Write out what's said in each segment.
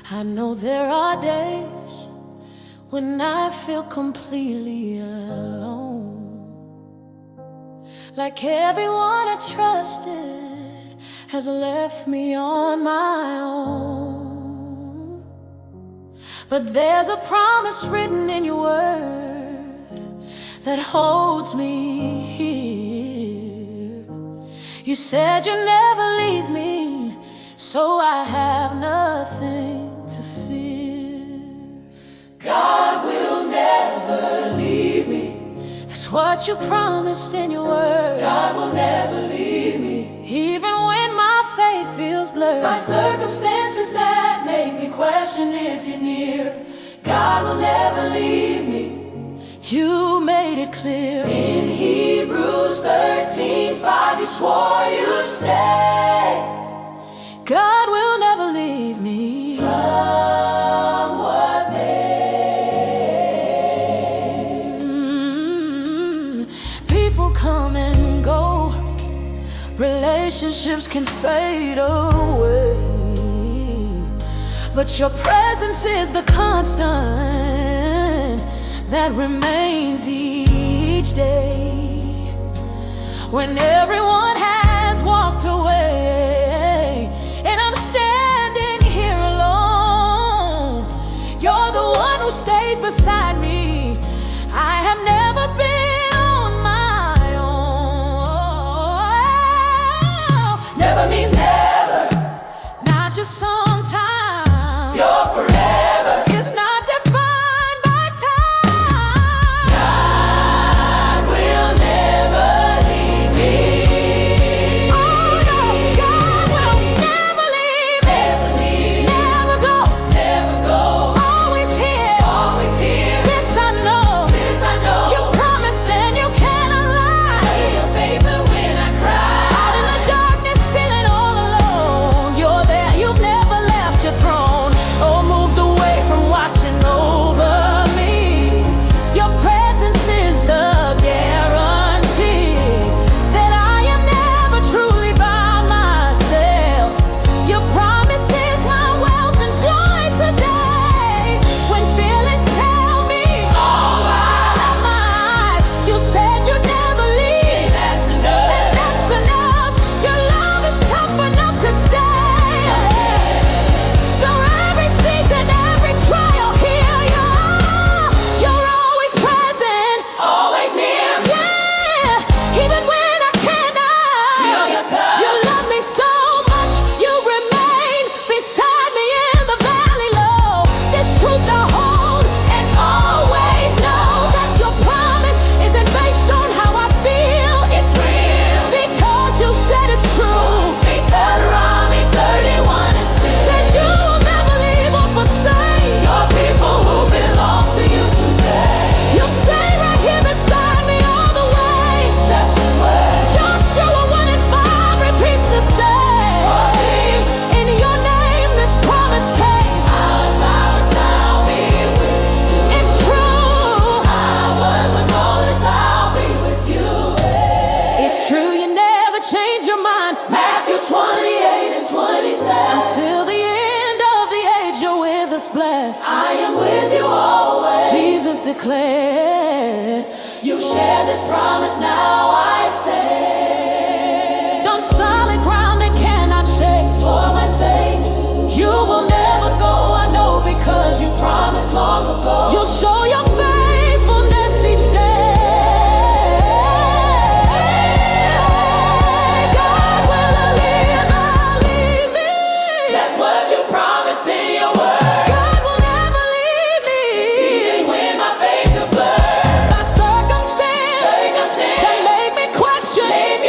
I know there are days when I feel completely alone, like everyone I trusted has left me on my own. But there's a promise written in your word that holds me here. You said you'd never leave me, so I have nothing to fear. God will never leave me. That's what you promised in your word. God will never leave me. Even when my faith feels blurred, By circumstances that make me question if you're near, God will never leave me. you made it clear. In Hebrews 13:5, you swore you'd stay. God will never leave me. Come what may. People come and go, relationships can fade away, but your presence is the constant that remains each day. When everyone has walked away and I'm standing here alone, you're the one who stays beside me. I have never been on my own. Never means never. Not just sometimes. You're forever. It's not defined by time. God will never leave me. Oh no, God will never leave me. Never leave. Never go. Never go. Always here. Always here. This I know. This I know. You promised and you cannot lie. Lay your favor when I cry. Out in the darkness, feeling all alone, you're there. You've never left your throne or moved away from watching over me. Your presence is the guarantee that I am never truly by myself. Your promise is my wealth and joy today. When feelings tell me All right. out of my eyes, you said you'd never leave. That's enough. And that's enough. Your love is tough enough to stay. Through every season, every trial, here you are. You're always present. Always near. Yeah, even when I cannot. Feel your touch. You love me so much, you remain beside me in the valley low. This truth I hold and always know that your promise isn't based on how I feel. It's real. Because you said it's true. Deuteronomy 31:6. Says you will never leave or forsake. Your people who belong to you today. You'll stay right here beside me all the way. That's your word. Joshua 1:5 repeats the same. Believe. In your name this promise came. I'll be with you. It's true. I was with Moses, I'll be with you. It's true, you never change your mind. Matthew 28:27. Till the end of the age, you're with us blessed. I am with you always. Jesus declared, You've shared this promise, now I stand. on solid ground that cannot shake. For my sake, You will never go, I know, because you promised long ago. you'll show your faithfulness each day. God will never leave me. That's what you promised in your word. God will never leave me. Even when my faith is blurred. By circumstance that make me question. Leave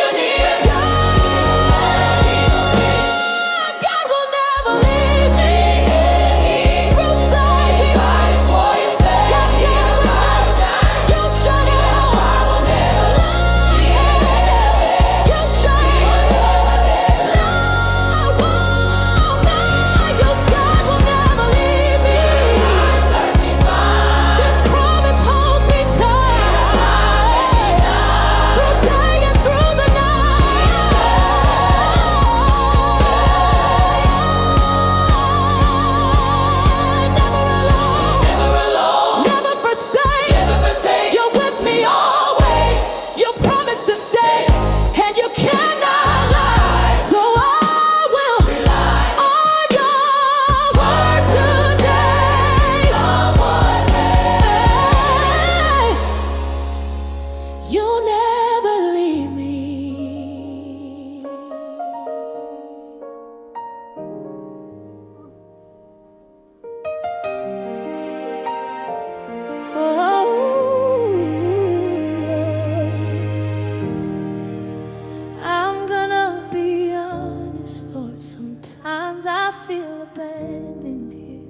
I feel abandoned here,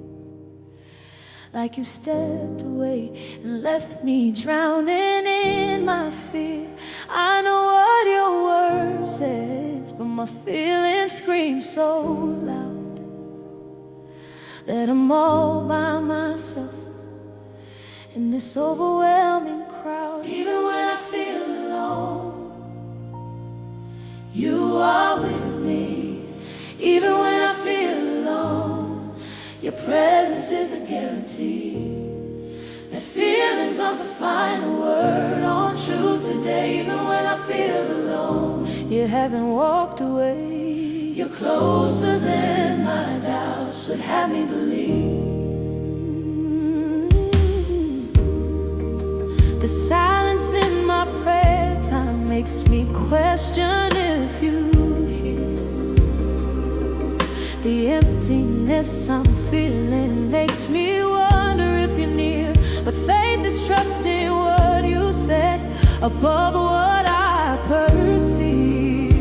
like you stepped away and left me drowning in my fear. I know what your word says, but my feelings scream so loud that I'm all by myself in this overwhelming crowd. Even when I feel alone, you are with me. Even when I feel alone, your presence is the guarantee that feelings aren't the final word on truth today. Even when I feel alone, you haven't walked away. You're closer than my doubts would have me believe. The silence in my prayer time makes me question if you hear. The emptiness I'm feeling makes me wonder if you're near. But faith is trusting what you said above what I perceive.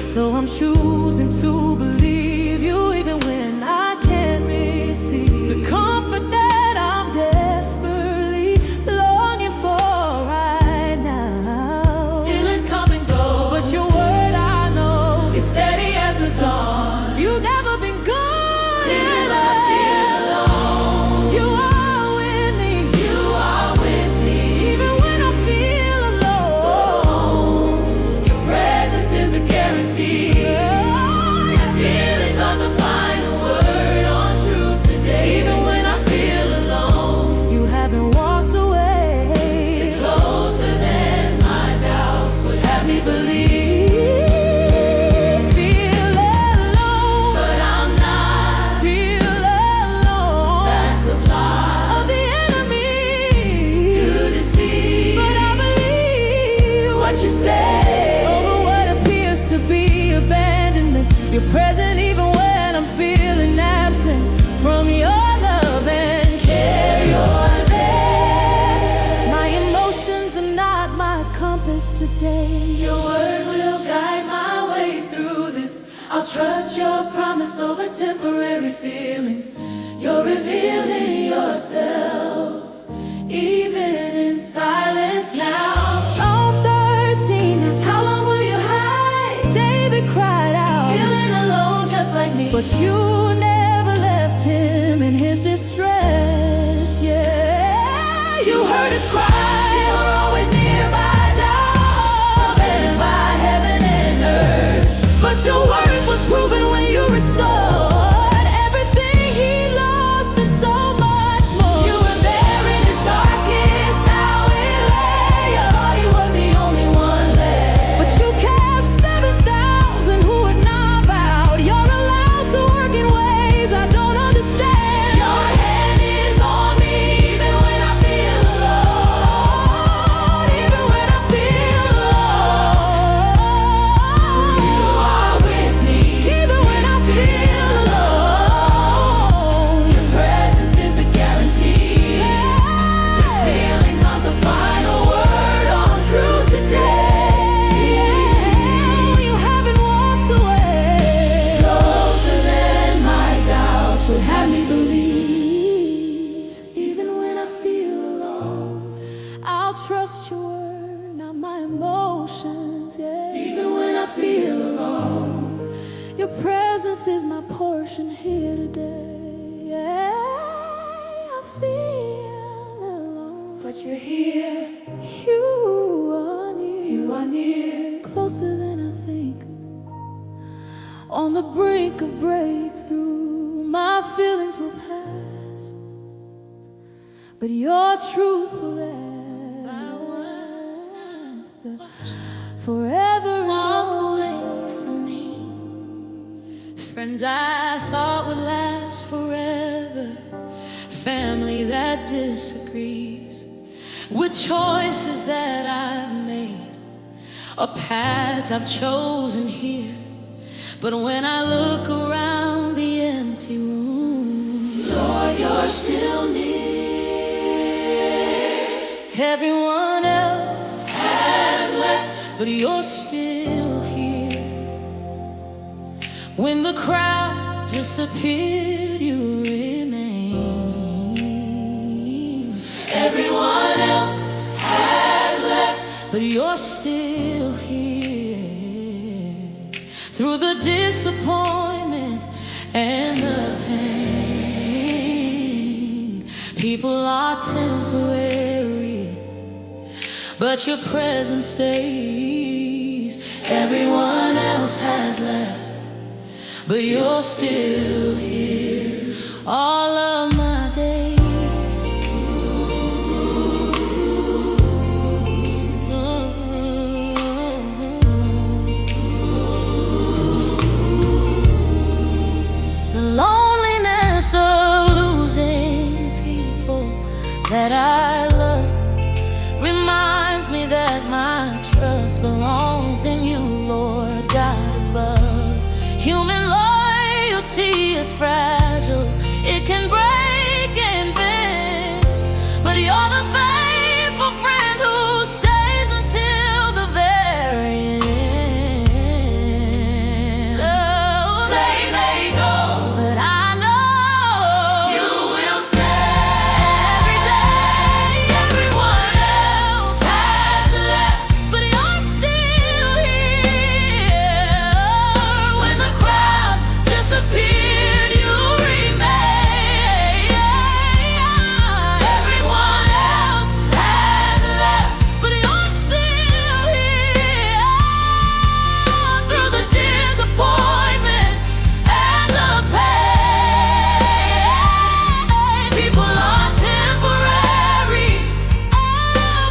So I'm choosing to believe you even when I can't receive the comfort that I'm desperately longing for right now. Feelings come and go, but your word I know is steady as the dawn. You've never been good. Even when I feel alone, you are with me. You are with me. Even when I feel alone, your presence is the guarantee. Your feelings are the final word on truth today. Even when I feel alone, you haven't walked away. You're closer than my doubts would have me believe. Feel alone, but I'm not. Feel alone, that's the plot of the enemy to deceive. But I believe what you say over what appears to be abandonment. You're present even when I'm feeling absent from your love and care. You're there. My emotions are not my compass today. Your word will guide my way through this. I'll trust your promise over temporary feelings. You're revealing yourself even in silence now. Psalm 13, that's how long will you hide? David cried out, feeling alone just like me. But you never left him in his distress, yeah. You heard his cry, you're always nearby, Jehovah, and by heaven and earth. But your worth was proven when you restored everything he lost and so much more. You were there in his darkest hour. You thought he was the only one left, but you kept 7,000 who would not bow. You're allowed to work in ways I don't understand. Your hand is on me even when I feel alone. Even when I feel alone, you are with me. Even when I feel alone, your presence is the guarantee. Your feelings aren't the final word on truth today. You haven't walked away. Closer than my doubts would have me believe. Even when I feel alone, I'll trust your word, not my emotions, yeah. Even when I feel alone, your presence is my portion here today, yeah. I feel alone, but you're here. You are near. You are near. Closer than I think. On the brink of breakthrough, my feelings will pass, but your truth will last forever. Walk away from me. Friends I thought would last forever. Family that disagrees with choices that I've made, or paths I've chosen here. But when I look around the empty room, Lord, you're still near. Everyone else has left, but you're still here. When the crowd disappeared, you remain. Everyone else has left, but you're still here. Through the disappointment and the pain, people are temporary, but your presence stays. Everyone else has left, but you're still here. All of my days, the loneliness of losing people that I loved reminds me that my trust belongs in you, Lord God above. Human loyalty is fragile, it can break and bend, but you're the faithful friend who stays until the very end. Oh, they may go, but I know you will stay. every day. Everyone else has left, But you're still here. when the crowd disappeared, you remain. Everyone else has left, But you're still here. through the disappointment and the pain. People are temporary,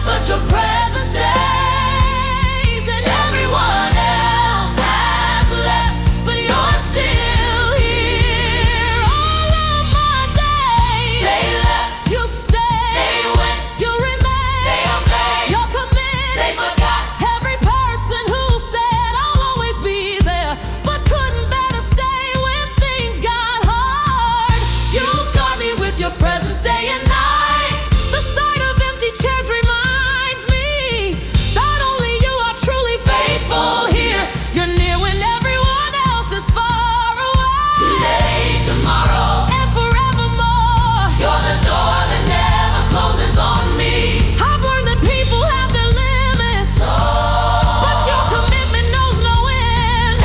but your presence stays. And everyone else has left, but you're still here. All of my days, They left, you stay, they went, you remain, they obeyed, you're committed. they forgot. Every person who said I'll always be there, but couldn't bear to stay when things got hard. You guard me with your presence day and night. The sight of empty chairs reminds me that only you are truly faithful here. You're near when everyone else is far away. Today, tomorrow, And forevermore, you're the door that never closes on me. I've learned that people have their limits, but your commitment knows no end.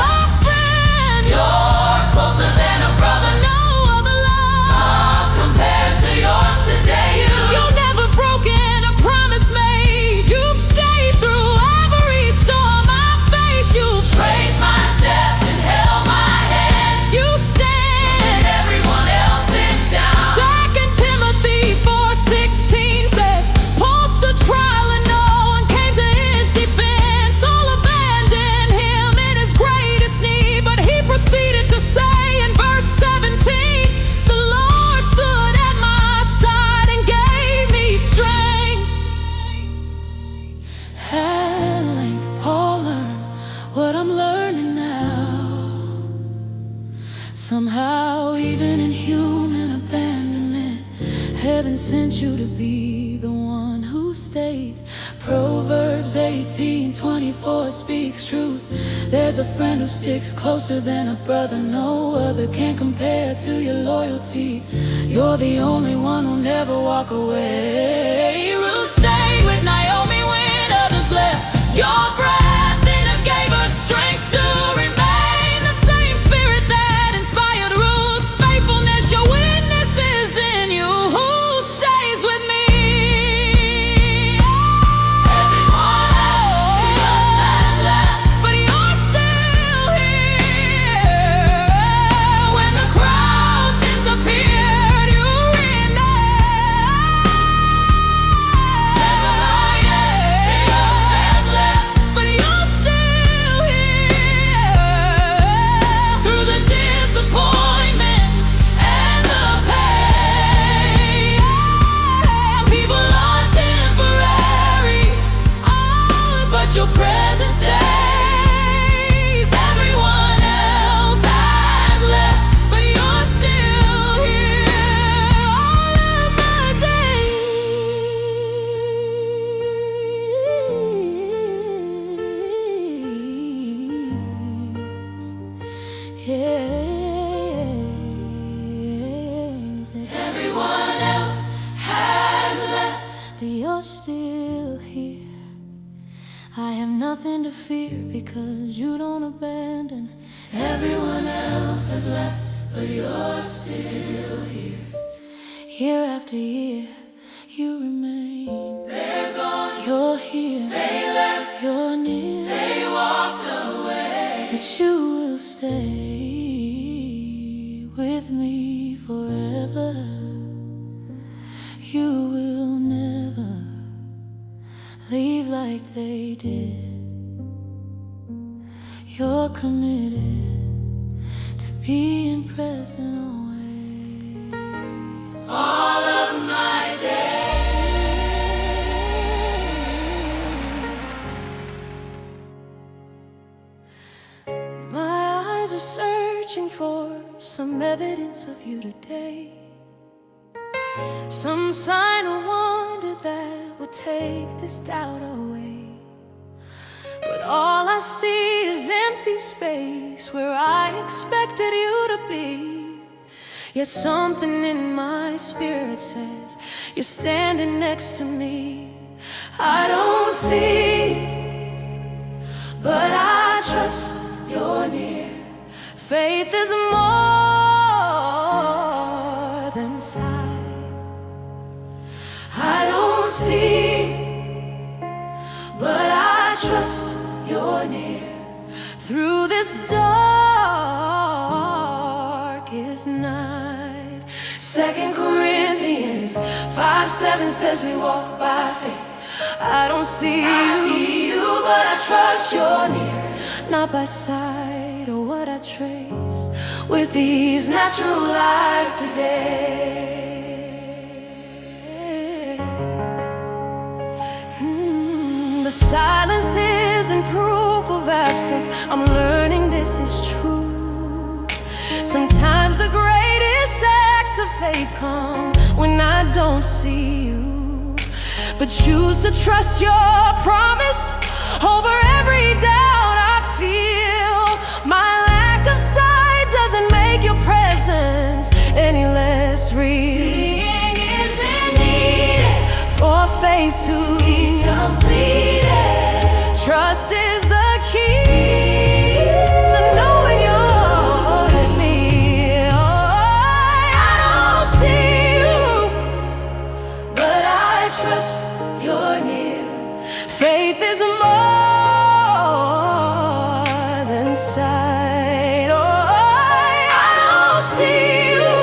My friend, You're closer than a brother. no other love. Love compares to yours today. You've never broken a promise made. You've stayed through every storm I face. You've Traced my steps and held my hand. You stand. And everyone else sits down. 2 Timothy 4:16 says, Paul stood trial and no one came to his defense. All abandoned him in his greatest need, but he proceeded to say in verse 17, the Lord stood at my side and gave me strength. At length, Paul learned what I'm learning now. Somehow, even in human abandonment, heaven sent you to be the one who stays. Proverbs 18:24 speaks truth. There's a friend who sticks closer than a brother. No other can compare to your loyalty. You're the only one who'll never walk away. Ruth stayed with Naomi when others left. Your breath in her gave her strength to remain. The same spirit that inspired Ruth's faithfulness, your witness is in you. Who stays with me? Everyone else has left, But you're still here. When the crowd disappeared, you remained. everyone else has left, But you're still here. Everyone else has left, but you're still here. I have nothing to fear because you don't abandon. everyone else has left, but you're still here. Year after year, you remain. They're gone, You're here, they left, you're near, they walked away. but you will stay with me forever. You will never leave like they did. You're committed to being present always. All of my days. My eyes are searching for some evidence of you today, some sign of wonder that would take this doubt away. But all I see is empty space where I expected you to be. Yet something in my spirit says you're standing next to me. I don't see, but I trust you're near. Faith is more than sight. I don't see, but I trust you're near. Through this darkest night. 2 Corinthians 5:7 says we walk by faith. I don't see you, But I trust you're near. not by sight or what I trace with these natural eyes today. The silence isn't proof of absence. I'm learning this is true. Sometimes the greatest acts of faith come when I don't see you, but choose to trust your promise over every doubt I feel. My lack of sight doesn't make your presence any less real. Seeing isn't needed For faith to be completed. trust is the key to knowing you're with me. I don't see you, But I trust you're near. faith is more than sight. I don't see you,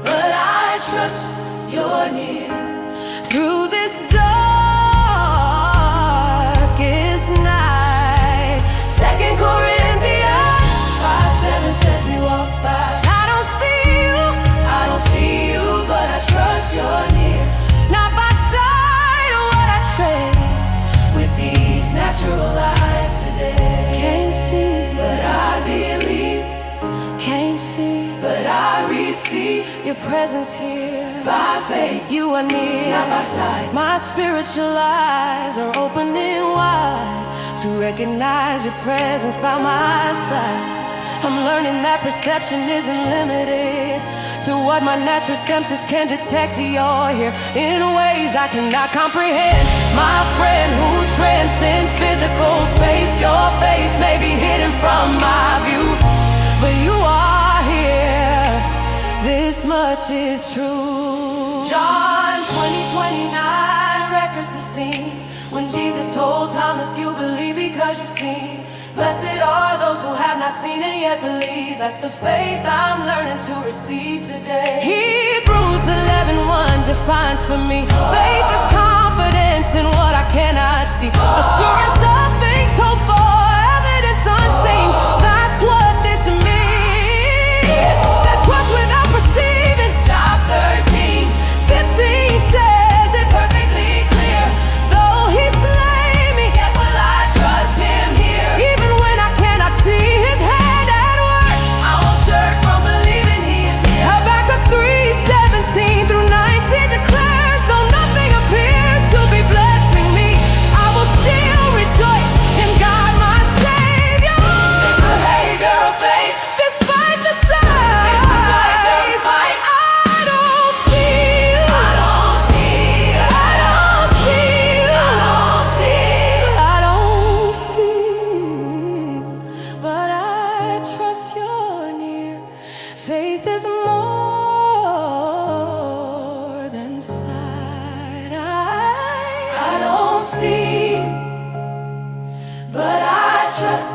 But I trust you're near. through this darkest night. 2 Corinthians 5:7 says we walk by. I don't see you, I don't see you, but I trust you're near. not by sight or what I trace. With these natural eyes today, Can't see, but I believe, can't see but I receive your presence here. by faith, You are near, not by sight. my spiritual eyes are opening wide to recognize your presence by my side. I'm learning that perception isn't limited to what my natural senses can detect. You're here in ways I cannot comprehend. My friend who transcends physical space. Your face may be hidden from my view, but you are here. This much is true. John 20:29 records the scene when Jesus told Thomas, "You believe because you've seen. Blessed are those who have not seen and yet believe." That's the faith I'm learning to receive today. Hebrews 11:1 defines for me. Faith is confidence in what I cannot see. Assurance of things hoped for, evidence unseen. That's what this means. That's trust without perceiving. Job 13:15 says it perfectly clear. though he slay me, Yet will I trust him here. even when I cannot see his hand at work. I won't shirk from believing he is near. Habakkuk 3:17-19 declares, though nothing appears to be blessing me, I will still rejoice in God my there's more than sight. I don't see, but I trust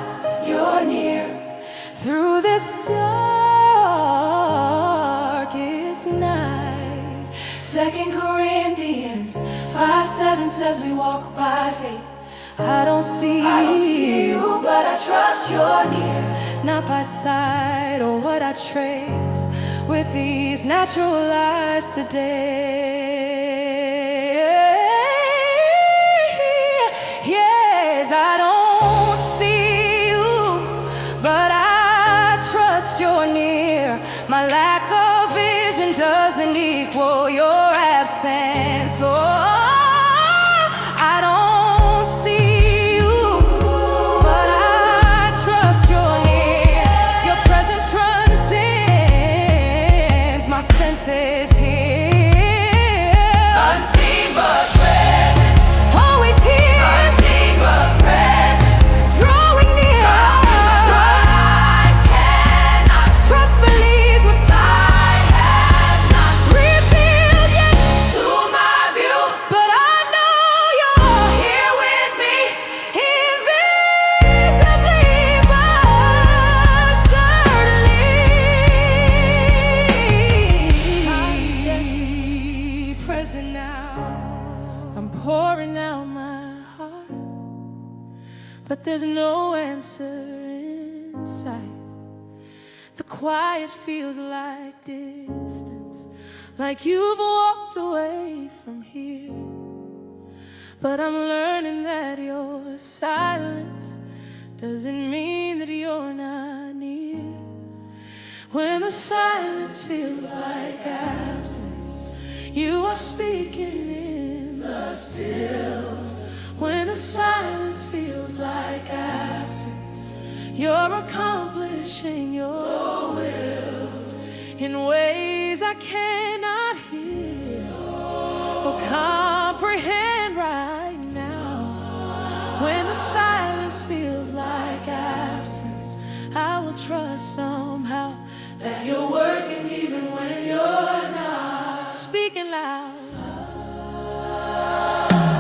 you're near. Through this darkest night. 2 Corinthians 5:7 says we walk by faith. I don't see you, but I trust you're near. Not by sight or what I trace with these natural eyes today. Yes, I don't see you, but I trust you're near. My lack of vision doesn't equal your absence. Oh, I don't see you, but I trust you're near. Your presence transcends my senses here. Unseen but present, Always here, unseen but present. drawing near. Eyes cannot Trust believes what sight has not revealed yet, to my view. but I know you're Here with me, invisibly, but certainly present now. I'm pouring out my heart, but there's no answer in sight. The quiet feels like distance, like you've walked away from here. But I'm learning that your silence doesn't mean that you're not near. When the silence feels like absence, you are speaking in the still. When the silence feels like absence, you're accomplishing your will in ways I cannot hear or comprehend right now. When the silence feels like absence, I will trust somehow that you're working even when you're not speaking loud.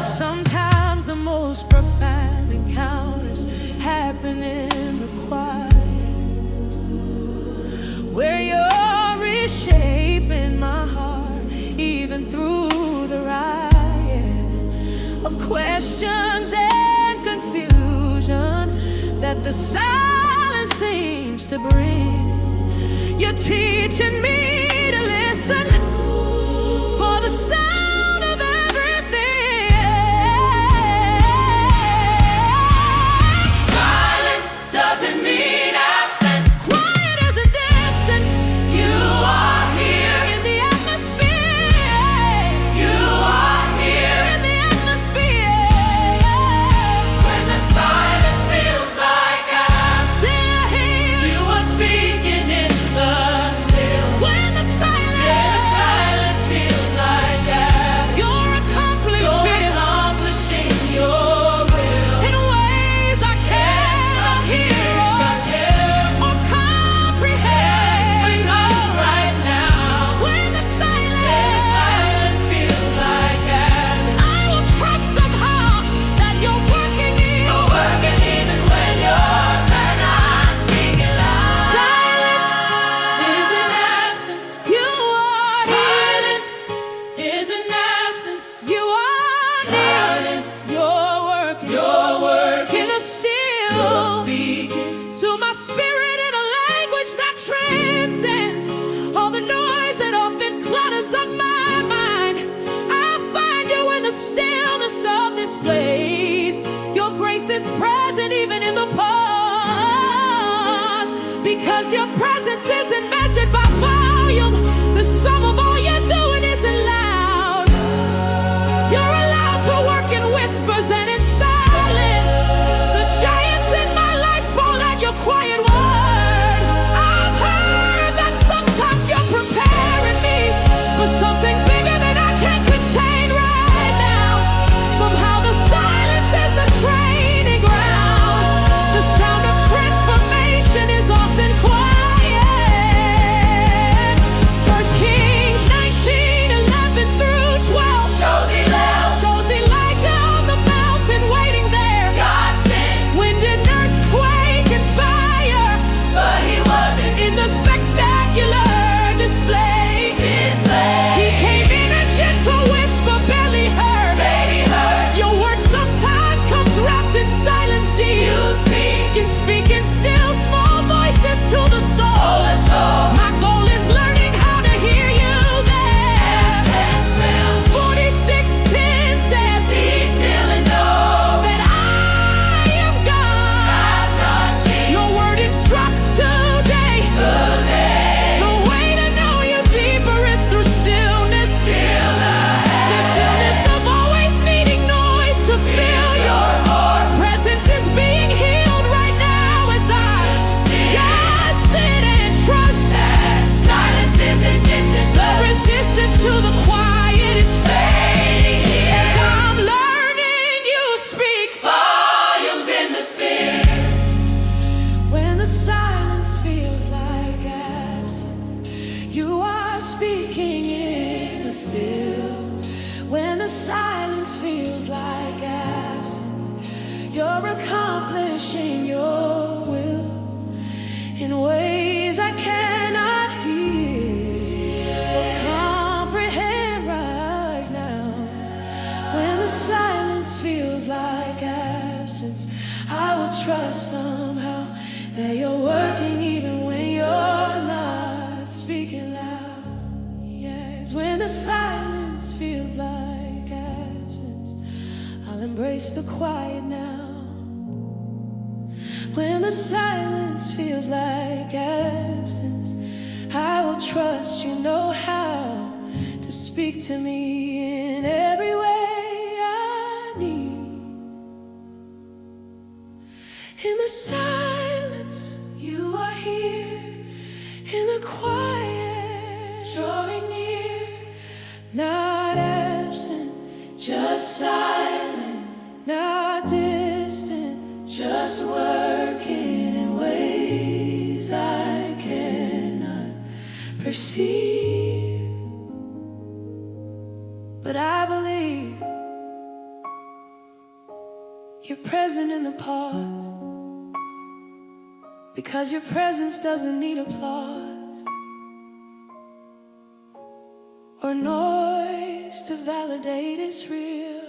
Sometimes the most profound encounters happen in the quiet, where you're reshaping my heart even through the riot of questions and confusion that the silence seems to bring. You're teaching me to listen for the sound of everything. silence doesn't mean absent. Quiet isn't distant. You are here, In the atmosphere. you are here. In the atmosphere. When the silence feels like absence, Till I hear you are speaking in the still. when the Silence feels like absence, you're accomplishing accomplishing your will. in ways I cannot hear or comprehend. We know right now, When the silence feels like absence. I will trust somehow that you're working in. You're working even when you're not speaking loud. Silence is an absence. You are here. Silence is an absence. You are near. Silence, You're working. you're working. In a still. You're speaking. To my spirit in a language that transcends all the noise that often clutters up my mind. I find you in the stillness of this place. Your grace is present even in the pause, because your presence isn't measured by volume. The sum of all you're doing isn't loud. You're allowed to work in whispers and in silence. The giants in my life fall at your quiet word. I've heard that sometimes you're preparing me for something bigger than I can contain right now. Somehow the silence is the training ground. The sound of transformation is often quiet. speaking in the still. When the silence feels like absence, you're accomplishing your will in ways I cannot hear or comprehend right now. When the silence feels like absence, I will trust somehow that you're working even when you're not speaking loud. Yes, when the silence feels like absence, I'll embrace the quiet now. When the silence feels like absence, I will trust you know how to speak to me in every way I need. In the silence, you are here. In the quiet, drawing near. Not absent, just silent. Not distant, just working in ways I cannot perceive. But I believe you're present in the pause, because your presence doesn't need applause or noise to validate it's real.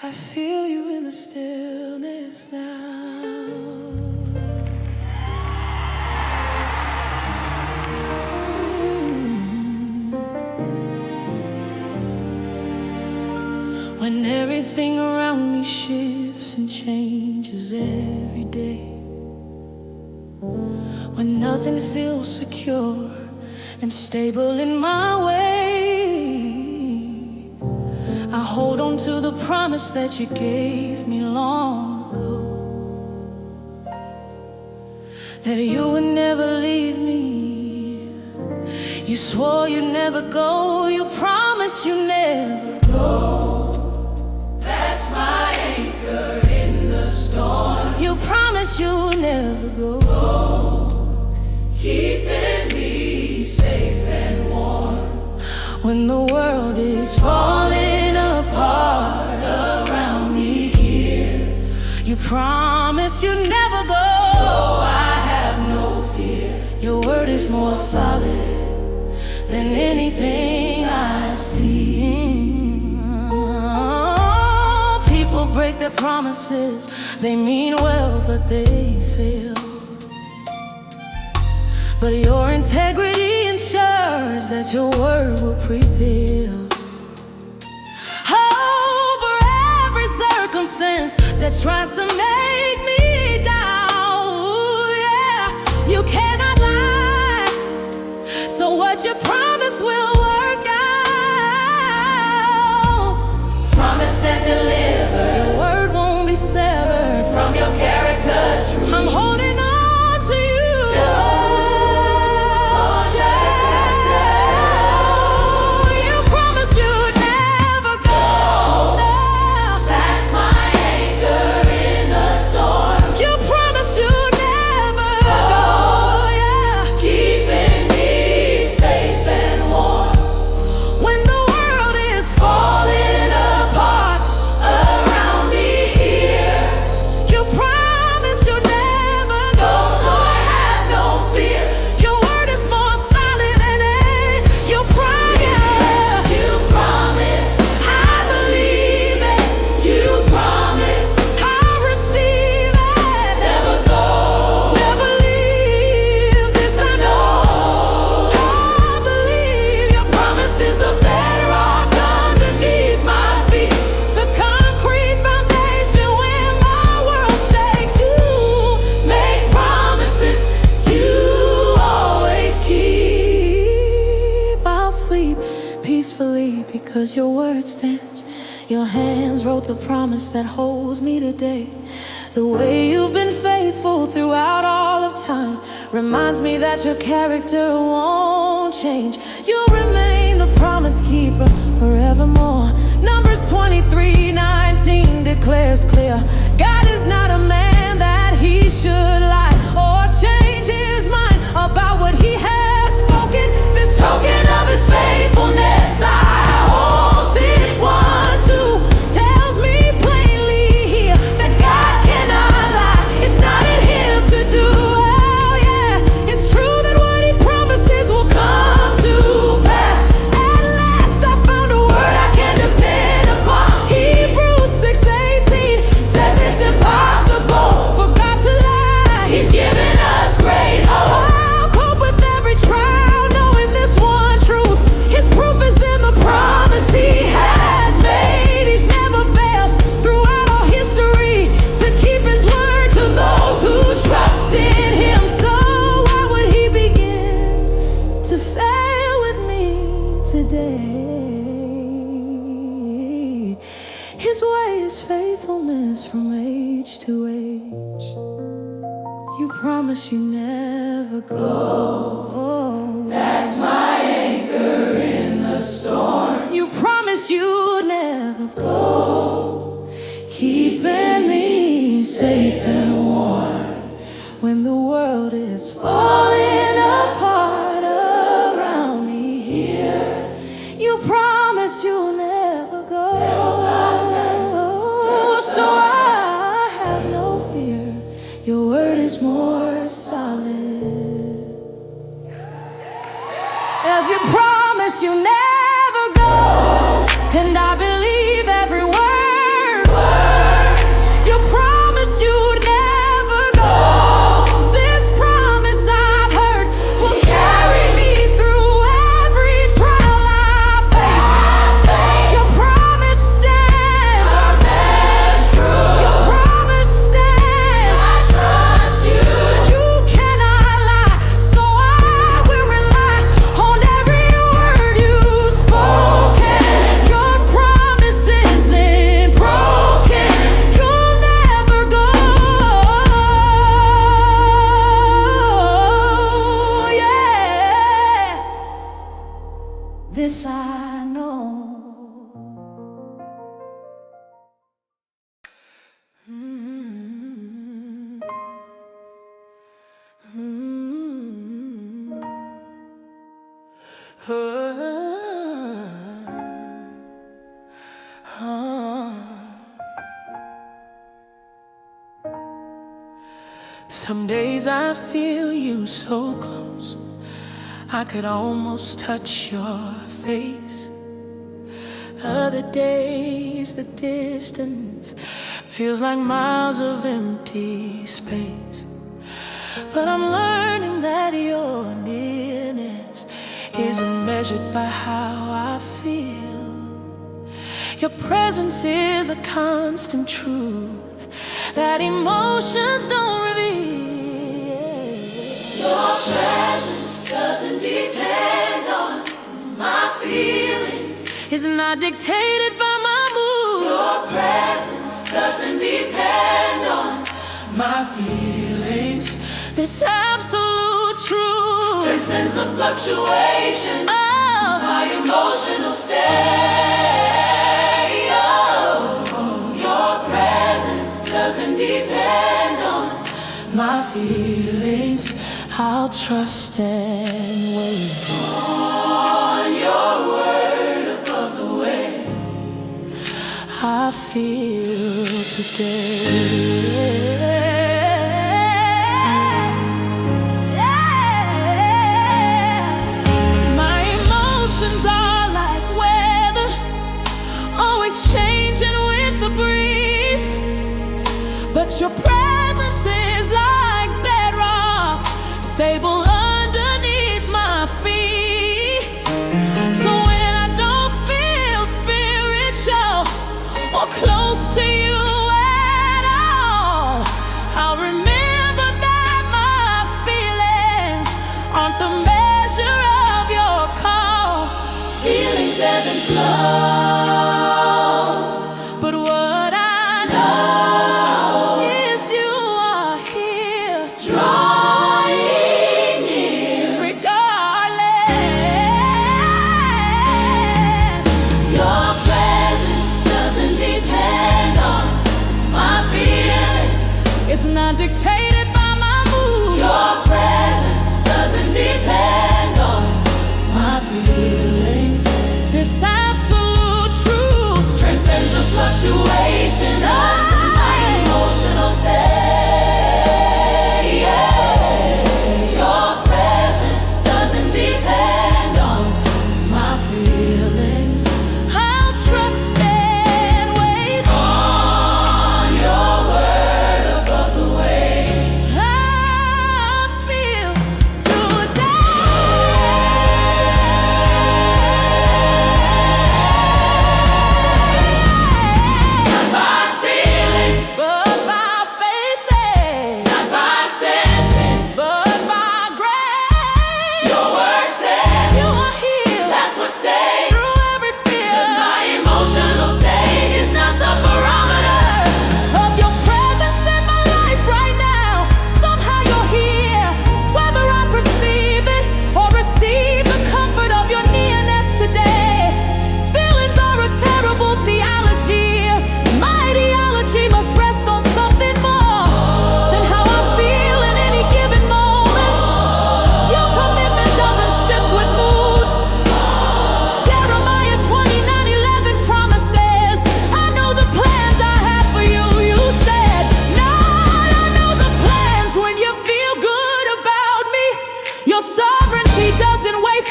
I feel you in the stillness now. When everything around me shifts and changes every day, when nothing feels secure and stable in my way, I hold on to the promise that you gave me long ago, that you would never leave me. You swore you'd never go, you promised you never go. That's my anchor in the storm. You promised you'd never go, keeping me safe and warm. When the world is falling apart around me here, you promised you'd never go, so I have no fear. Your word is more solid than anything I see. Oh, people break their promises, they mean well, but they fail. But your integrity ensures that your word will prevail. Over every circumstance that tries to make me doubt, yeah, you cannot lie. So what you promise will work out. Promise that deliver. Your word won't be severed from your character truth. I'm holding on to you. Because your word stands. Your hands wrote the promise that holds me today. The way you've been faithful throughout all of time reminds me that your character won't change. You'll remain the promise keeper forevermore. Numbers 23:19 declares clear, God is not a man that he should lie or change his mind about what he has spoken. This token promise you never go. That's my anchor in the storm. You promise you'd never go, keeping me safe and warm when the world is falling apart around me here. You promise you'll never go, so I have no fear. Your word is more solid. As you promise you never go, and I believe every word. You promise you'd never go. This promise I've heard will carry me through every trial I face. Your promise stands. Your promise stands. I trust you. You cannot lie, so I will rely on every word you've spoken. Your promise isn't broken. You'll never go. Yeah, this I know. Some days I feel you so close, I could almost touch your face. Other days the distance feels like miles of empty space. But I'm learning that your nearness isn't measured by how I feel. Your presence is a constant truth that emotions don't reveal. Your presence doesn't depend on my feelings. It's not dictated by my mood. Your presence doesn't depend on My feelings, this absolute truth transcends the fluctuation of my emotional state. Oh, your presence doesn't depend on my feelings. I'll trust and wait on your word above the way I feel today. My emotions are like weather, always changing with the breeze. But your presence is like bedrock, stable underneath my feet. So when I don't feel spiritual or close to you at all, I'll remember that my feelings aren't the measure of your call. feelings ebb and flow. But what I know is you are here, Drawing near, regardless. your presence doesn't depend on my feelings. It's not dictated by my mood. Your presence doesn't depend on My feelings, this absolute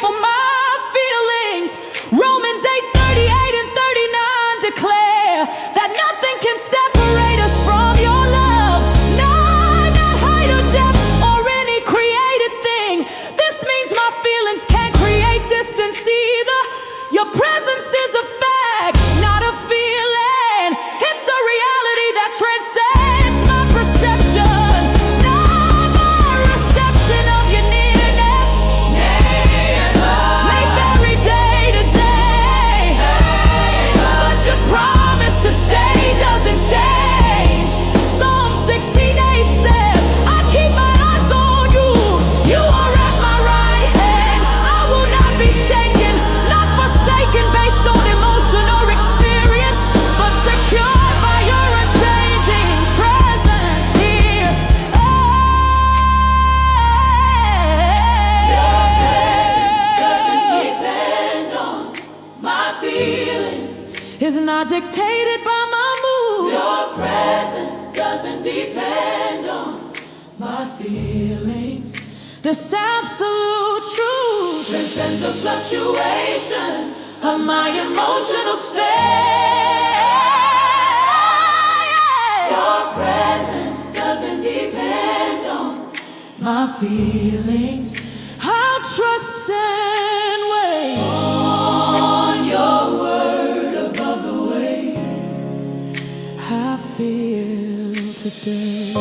for my feelings. Romans 8:38 and 39 declare that nothing can separate us from your love. Not height or depth or any created thing. This means my feelings can't create distance either. Your presence is a fact, not a feeling. It's a reality that transcends my perception. Not my reception of your nearness. May vary day to day, but your promise to stay doesn't change. Psalm 16:8 says, I keep my eyes on you. You are at my right hand. I will not be shaken, not forsaken based on emotion or experience, but secured by your unchanging presence here. Doesn't depend on my feelings. Is not dictated by my mood. Your presence doesn't depend on my feelings. This absolute truth Transcends the fluctuation of my emotional state. Your presence doesn't depend on my feelings. I'll trust and wait on your word above the way I feel today.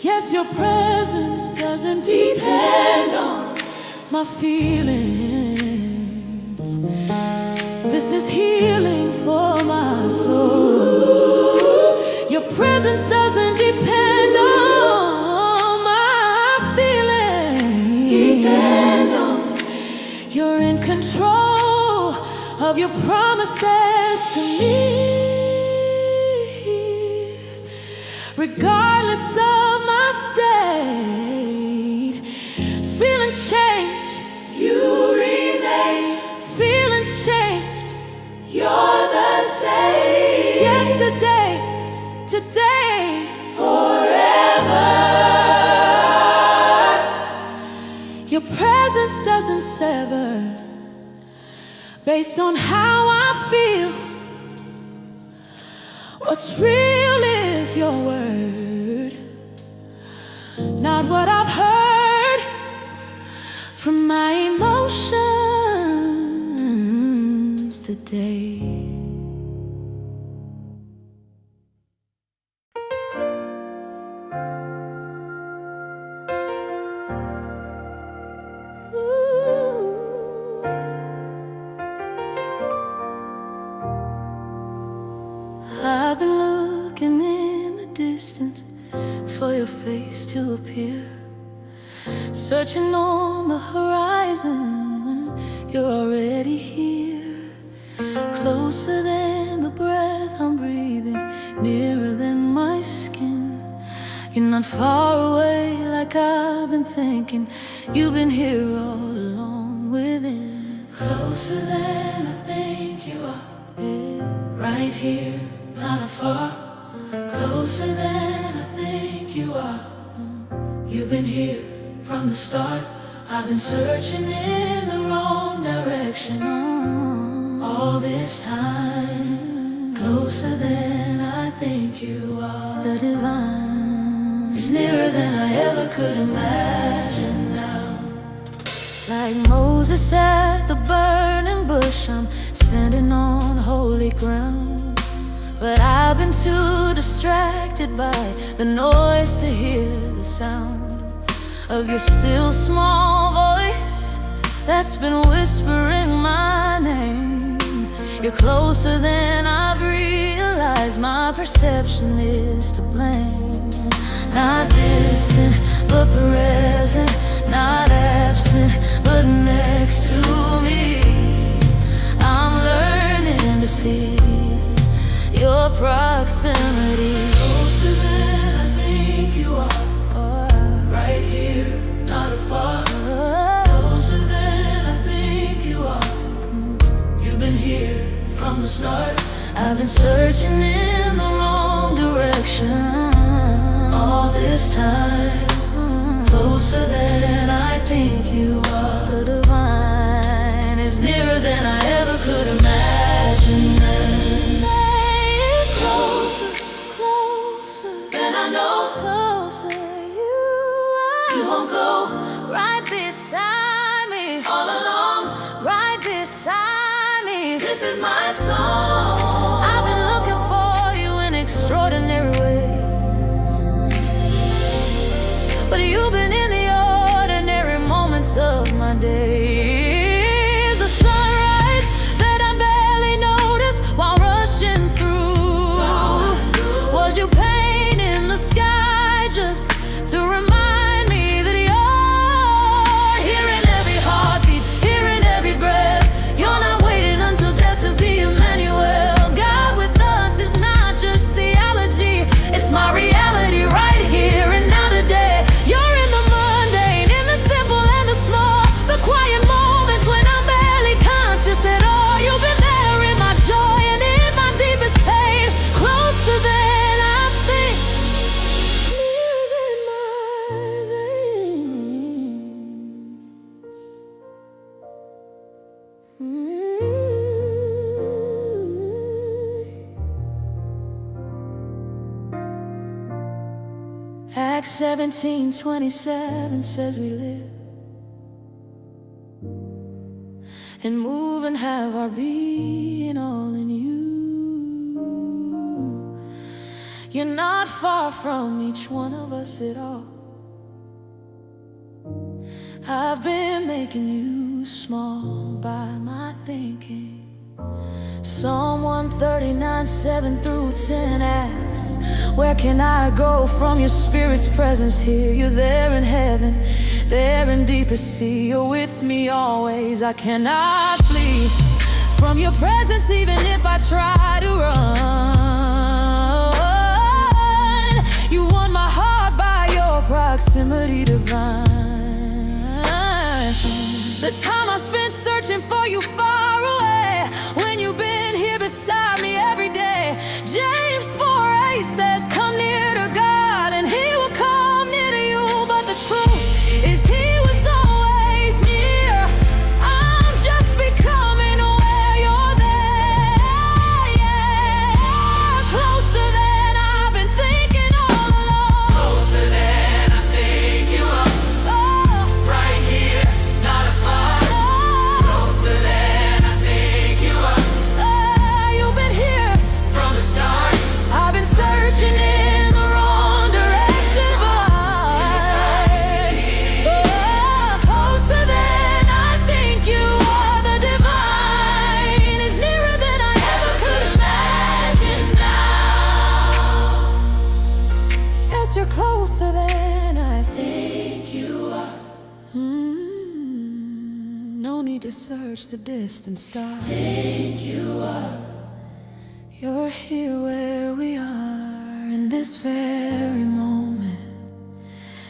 Yes, your presence doesn't depend on my feelings. This is healing for my soul. Your presence doesn't depend on my feelings. You're in control of your promises to me. Regardless of my state, feelings change, you remain. feelings changed. You're the same. Yesterday, today, Forever. your presence doesn't sever based on how I feel. What's real is your word, not what I've heard from my emotions today. I've been looking in the distance for your face to appear, searching on the horizon when you're already here. Closer than the breath I'm breathing, nearer than my skin. You're not far away like I've been thinking. You've been here all along within. Closer than I think you are. Yeah. Right here, not afar. Closer than I think you are. You've been here from the start. I've been searching in the wrong direction all this time. Closer than I think you are. The divine is nearer than I ever could imagine now. like Moses at the burning bush, I'm standing on holy ground. But I've been too distracted by the noise to hear the sound of your still small voice that's been whispering my name. You're closer than I've realized. My perception is to blame. Not distant, but present. Not absent, but next to me. I'm learning to see your proximity. Closer than I think you are. Right here, not afar. Closer than I think you are. You've been here from the start. I've been searching in the wrong direction this time. Closer than I think you are. The divine is Nearer than I ever could imagine. closer, closer Then I know closer. you won't go Right beside me, all along. right beside me. This is my song. I've been looking for you in extraordinary ways, but you've been in the ordinary moments of my days. The sunrise that I barely noticed while rushing through. Was you paint in the sky just to remind me that you're here in every heartbeat, here in every breath. You're not waiting until death to be Emmanuel. God with us is not just theology, it's my reality right here and now today. You're in the mundane, in the simple and the small, the quiet moments when I'm barely conscious at all. You've been there in my joy and in my deepest pain. Closer than I think, nearer than my veins. Acts 17:27 says we live and move and have our being all in you. You're not far from each one of us at all. I've been making you small by my thinking. Psalm 139:7-10 asks, where can I go from your spirit's presence here? You're there in heaven, there in deepest sea. You're with me always, I cannot flee from your presence even if I try to run. You won my heart by your proximity divine. The time I spent searching for you far away, when you've been here beside me every day. James 4:8 says, come near to God and he will come near to you. But the truth is he was always near. I'm just becoming aware you're there, yeah. Closer than I've been thinking all along. Closer than I think you are. Oh, Right here, not afar. Closer than I think you are. you've been here From the start, I've been searching in the wrong direction, but closer than I think you are. The divine is nearer than I ever could imagine now. Yes, you're closer than I think you are. No need to search the distant stars. Think you are. You're here where we are, in this very moment,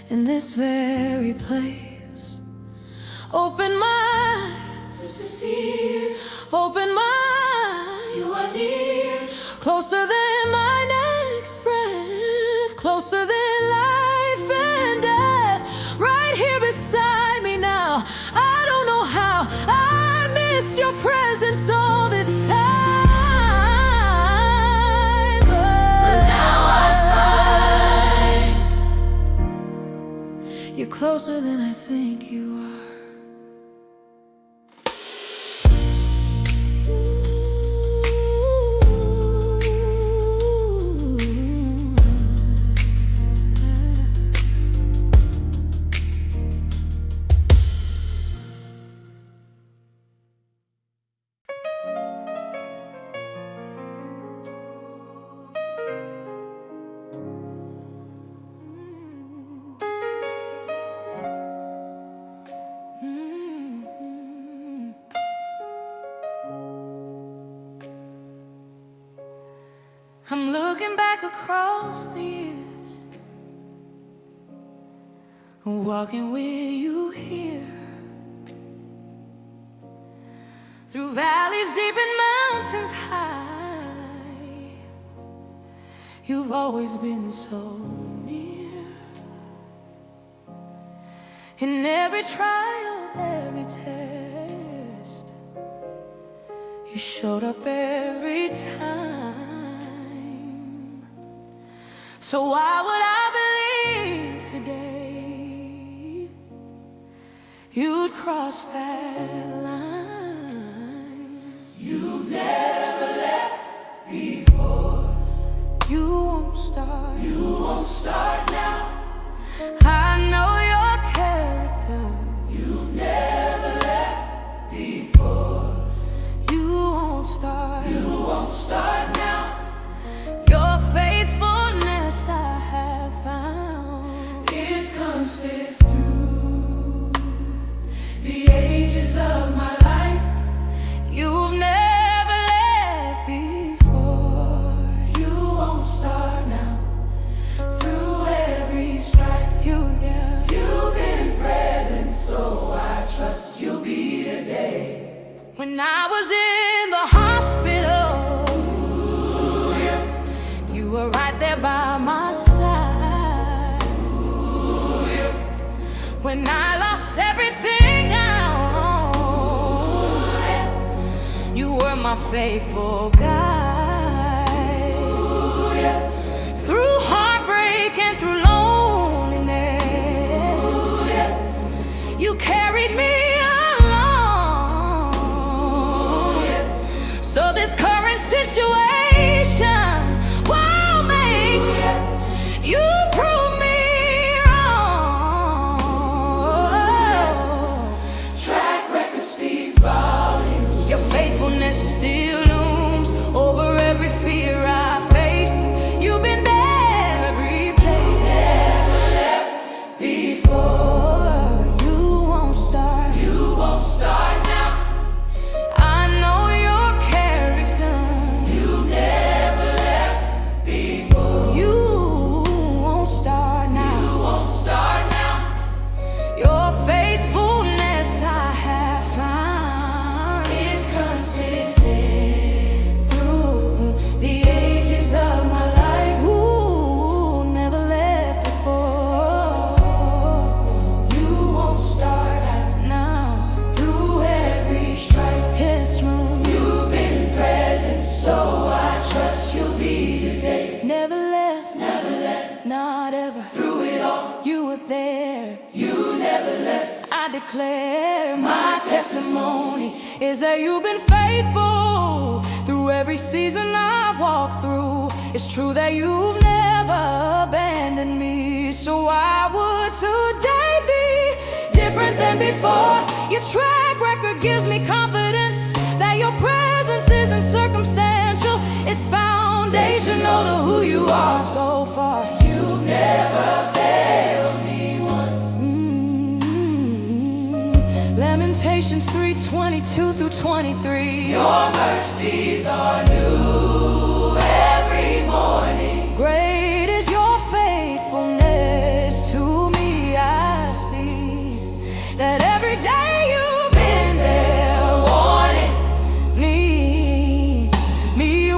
in this very place. Open my eyes, Just to see open my eyes. you are near. Closer than my next breath, closer than life and death. Right here beside me now. I don't know how I miss your presence all this time, but Now I find you're closer than I think you are. I'm looking back across the years, walking with you here, through valleys deep and mountains high. You've always been so near. In every trial, every test, you showed up every time. So why would I believe today you'd cross that line? You've never left before. You won't start. You won't start now. I know your character. You've never left before. You won't start. You won't start now. Your faithfulness I have found Is consist through the ages of my life. you've never left before. You won't start now. Through every strife, you've been present, so I trust you'll be today. When I was in the hospital, you were right there by my side. When I lost everything I owned, you were my faithful guide. Through heartbreak and through loneliness, you carried me along. So this current situation won't make you prove me wrong. Track record speaks volumes. Your faithfulness still looms over every fear I face. You've been there every place. Never left before. You won't start. You won't start now. I know your character. You've never left before. You won't start now. You won't start now. Your faithfulness I have found Is consistent through the ages of my life. Ooh, never left before. You won't start Now, through every strife. it's smooth. You've been present, so I trust you'll be today. Never left, Never left not ever. through it all. You were there. You never left. I declare my testimony is that you've been faithful through every season I've walked through. It's true that you've never abandoned me. So why would today be different than before? Your track record gives me confidence that your presence isn't circumstantial. It's foundational to who you are so far. You've never failed me once. Lamentations 3:22 through 23. Your mercies are new every morning. Great is your faithfulness to me. I see that every day you've been there, warning me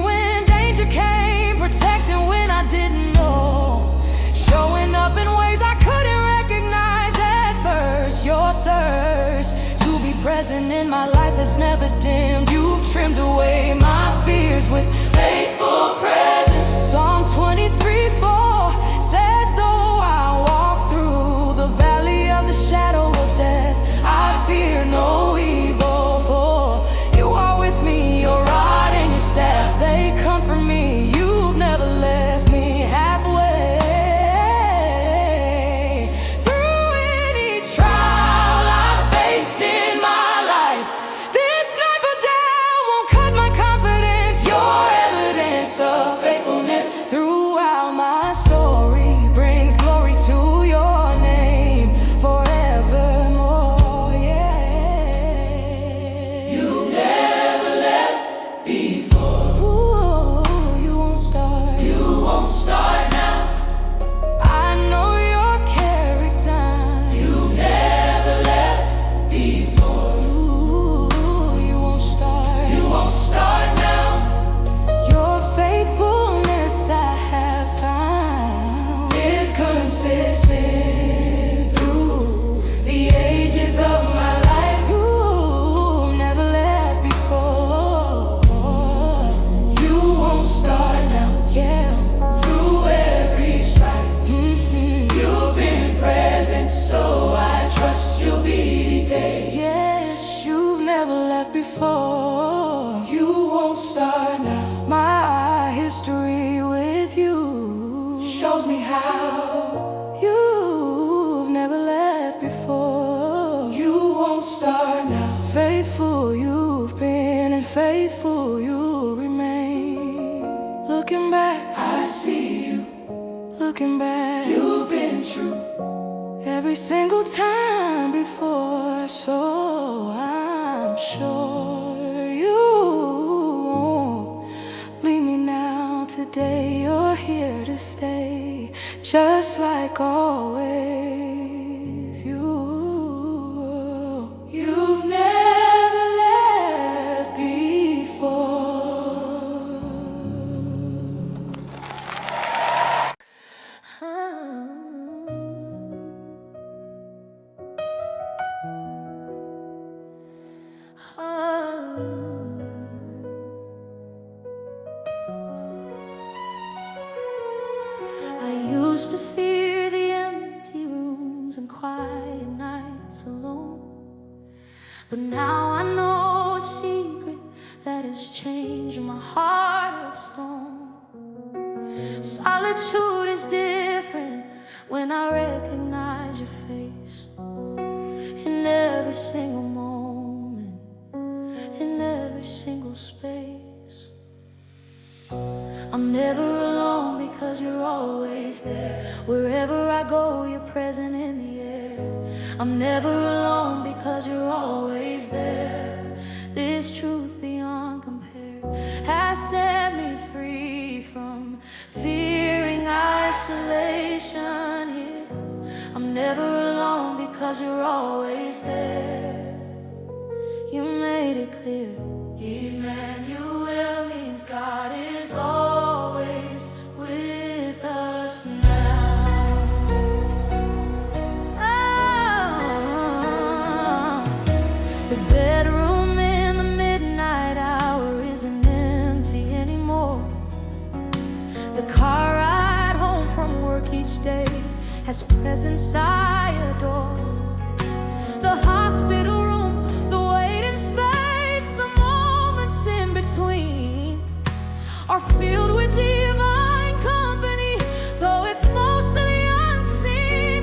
when danger came, protecting when I didn't know, showing up in ways I couldn't recognize at first. Your thirst to be present in my life has never dimmed. You've trimmed away my fears with Faithful presence. Psalm 23:4 says, though I walk through the valley of the shadow of death, I fear no evil, for you are with me. Your rod and your staff, they comfort me. You've never left me halfway. Through any trial I faced in my life, this knife or doubt won't cut my confidence. Your evidence of faithfulness me how. You've never left before. You won't start now. Faithful you've been, and faithful you'll remain. Looking back, I see you. looking back, You've been true. every single time before. So I'm sure you won't leave me now. Today you're here to stay, just like always. You've never left before. I used to fear the empty rooms and quiet nights alone, but now I know a secret that has changed my heart of stone. Solitude is different when I recognize your face in every single moment, in every single space. I'm never alone because you're always there. Wherever I go, you're present in the air. I'm never alone because you're always there. This truth beyond compare has set me free from fearing isolation here. I'm never alone because you're always there. You made it clear. Emmanuel means God is always with us now. Oh, the bedroom in the midnight hour isn't empty anymore. The car ride home from work each day has presence I adore. The hospital room, the waiting space, the moments in between are filled with divine company, though it's mostly unseen.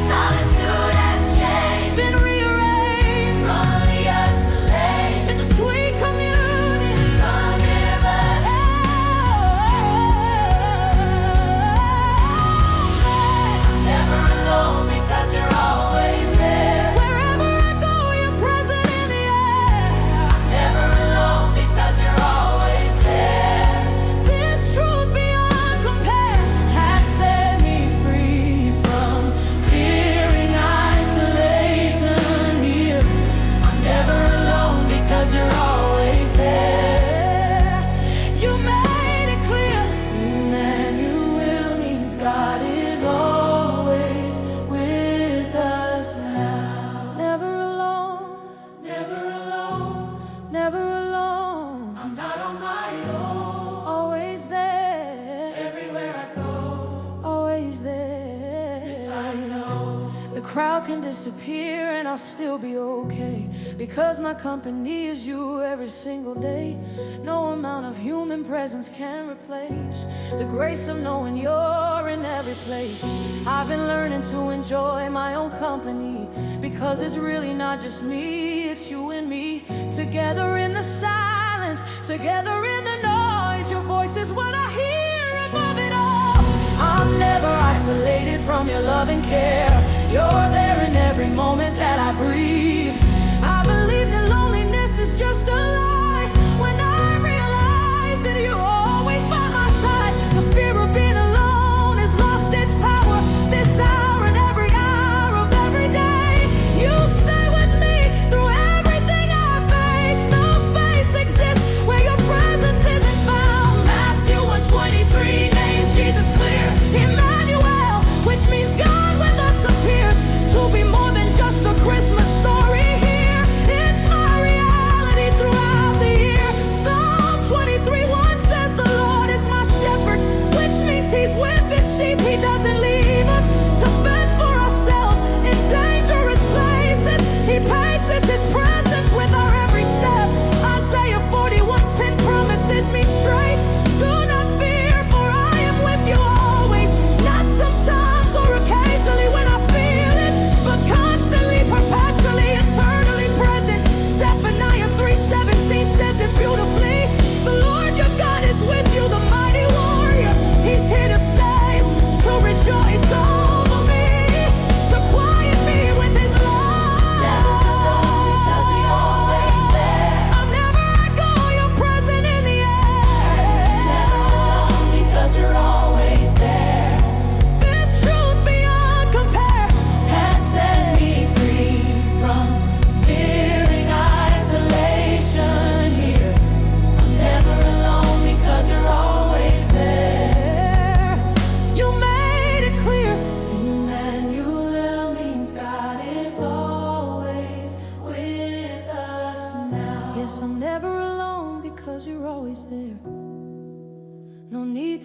Solitude has changed, been rearranged, lonely isolation into sweet communion. Come here, but I'm never alone because you're always there. Wherever I go, you're present in the air. I'm never alone because you're always there. This truth beyond compare has set me free from fearing isolation here. I'm never alone because you're always there. You made it clear. Emmanuel means God is always with us now. Never alone, Never alone. never alone. I'm not on my own. Always there, Everywhere I go, always there. yes, I know. The crowd can disappear and I'll still be okay, because my company is you every single day. No amount of human presence can replace the grace of knowing you're in every place. I've been learning to enjoy my own company, because it's really not just me, it's you and me. Together in the silence, together in the noise, your voice is what I hear above it all. I'm never isolated from your love and care. You're there in every moment that I breathe. I believe that loneliness is just a lie when I realize that you're always by my side. The fear of being alone has lost its power. This hour and every hour of every day, you stay with me through everything I face. No space exists where your presence isn't found. Matthew 1:23 names Jesus clear. Emmanuel, which means God with us appears to be more than just a Christmas story here. It's my reality throughout the year. Psalm 23:1 says the Lord is my shepherd, which means he's with his sheep. He doesn't leave us to fend for ourselves in dangerous places. He paces his presence with our every step. Isaiah 41:10 promises me straight. Do not fear, for I am with you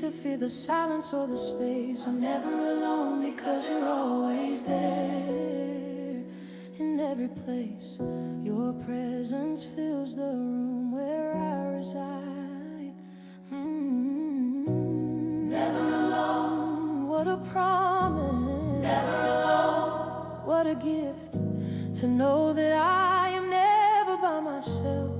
to fear the silence or the space. I'm never alone because you're always there. In every place, your presence fills the room where I reside. Never alone, what a promise. Never alone, what a gift to know that I am never by myself.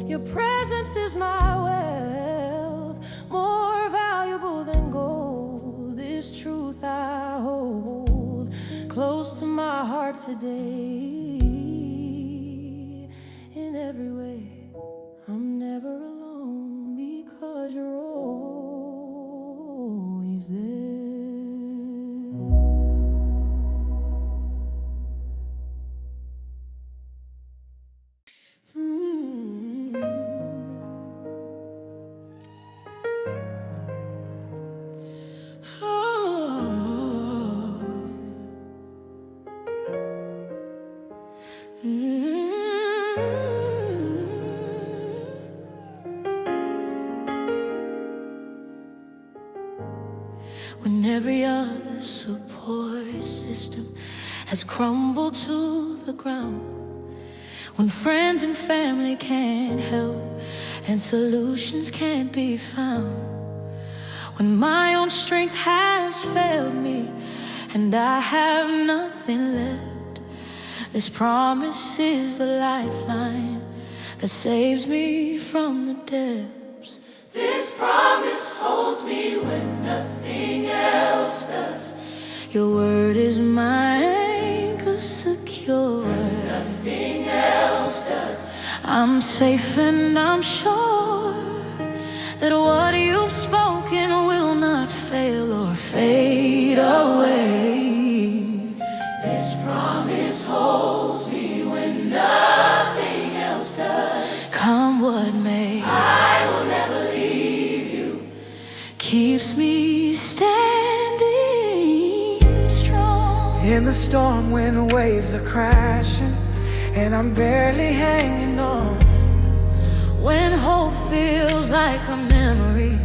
Your presence is my wealth, more valuable than gold. This truth I hold close to my heart today. In every way, I'm never alone because you're always there. When every other support system has crumbled to the ground, when friends and family can't help and solutions can't be found, when my own strength has failed me and I have nothing left, this promise is the lifeline that saves me from the depths. This promise holds me when nothing else does. Your word is my anchor secure when nothing else does. I'm safe and I'm sure that what you've spoken will not fail or fade away. This promise holds me when nothing else does. Come what may, I will never leave you. Keeps me standing strong. In the storm when waves are crashing and I'm barely hanging on, when hope feels like a memory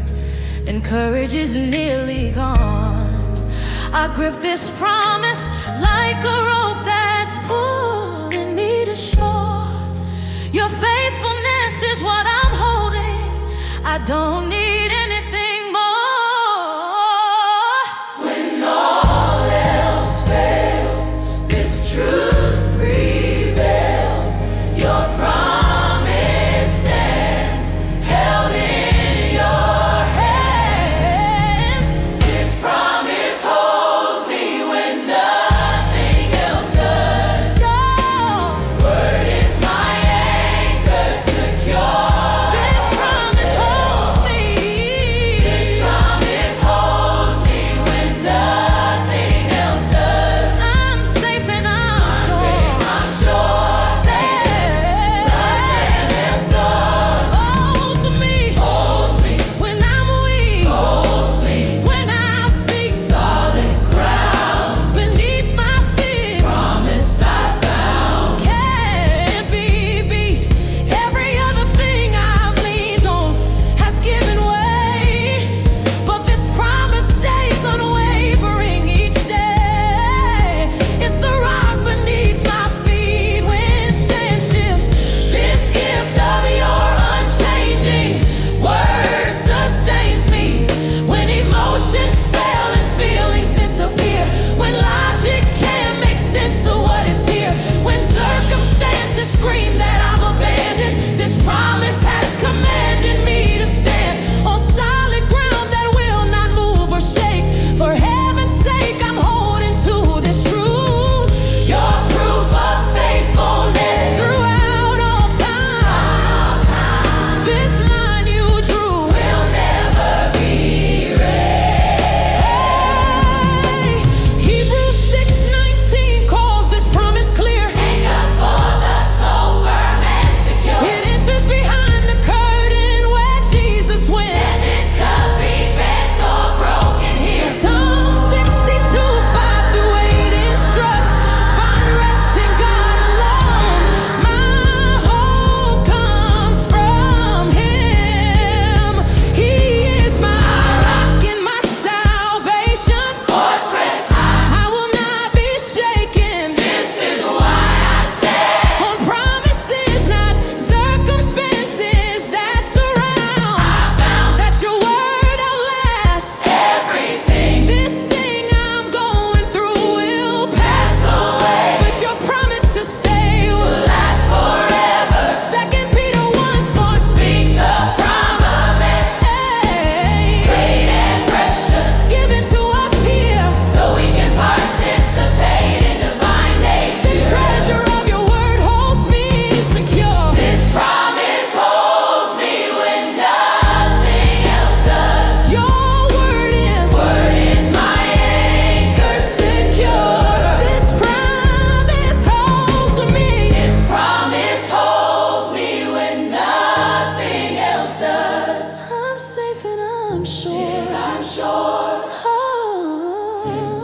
and courage is nearly gone, I grip this promise like a rope that's pulling me to shore. Your faithfulness is what I'm holding. I don't need anything more. When all else fails, this truth prevails. Your promise stands, held in your hands. This promise holds me when nothing else does. Your word is my anchor secure. This promise holds me sure, I'm sure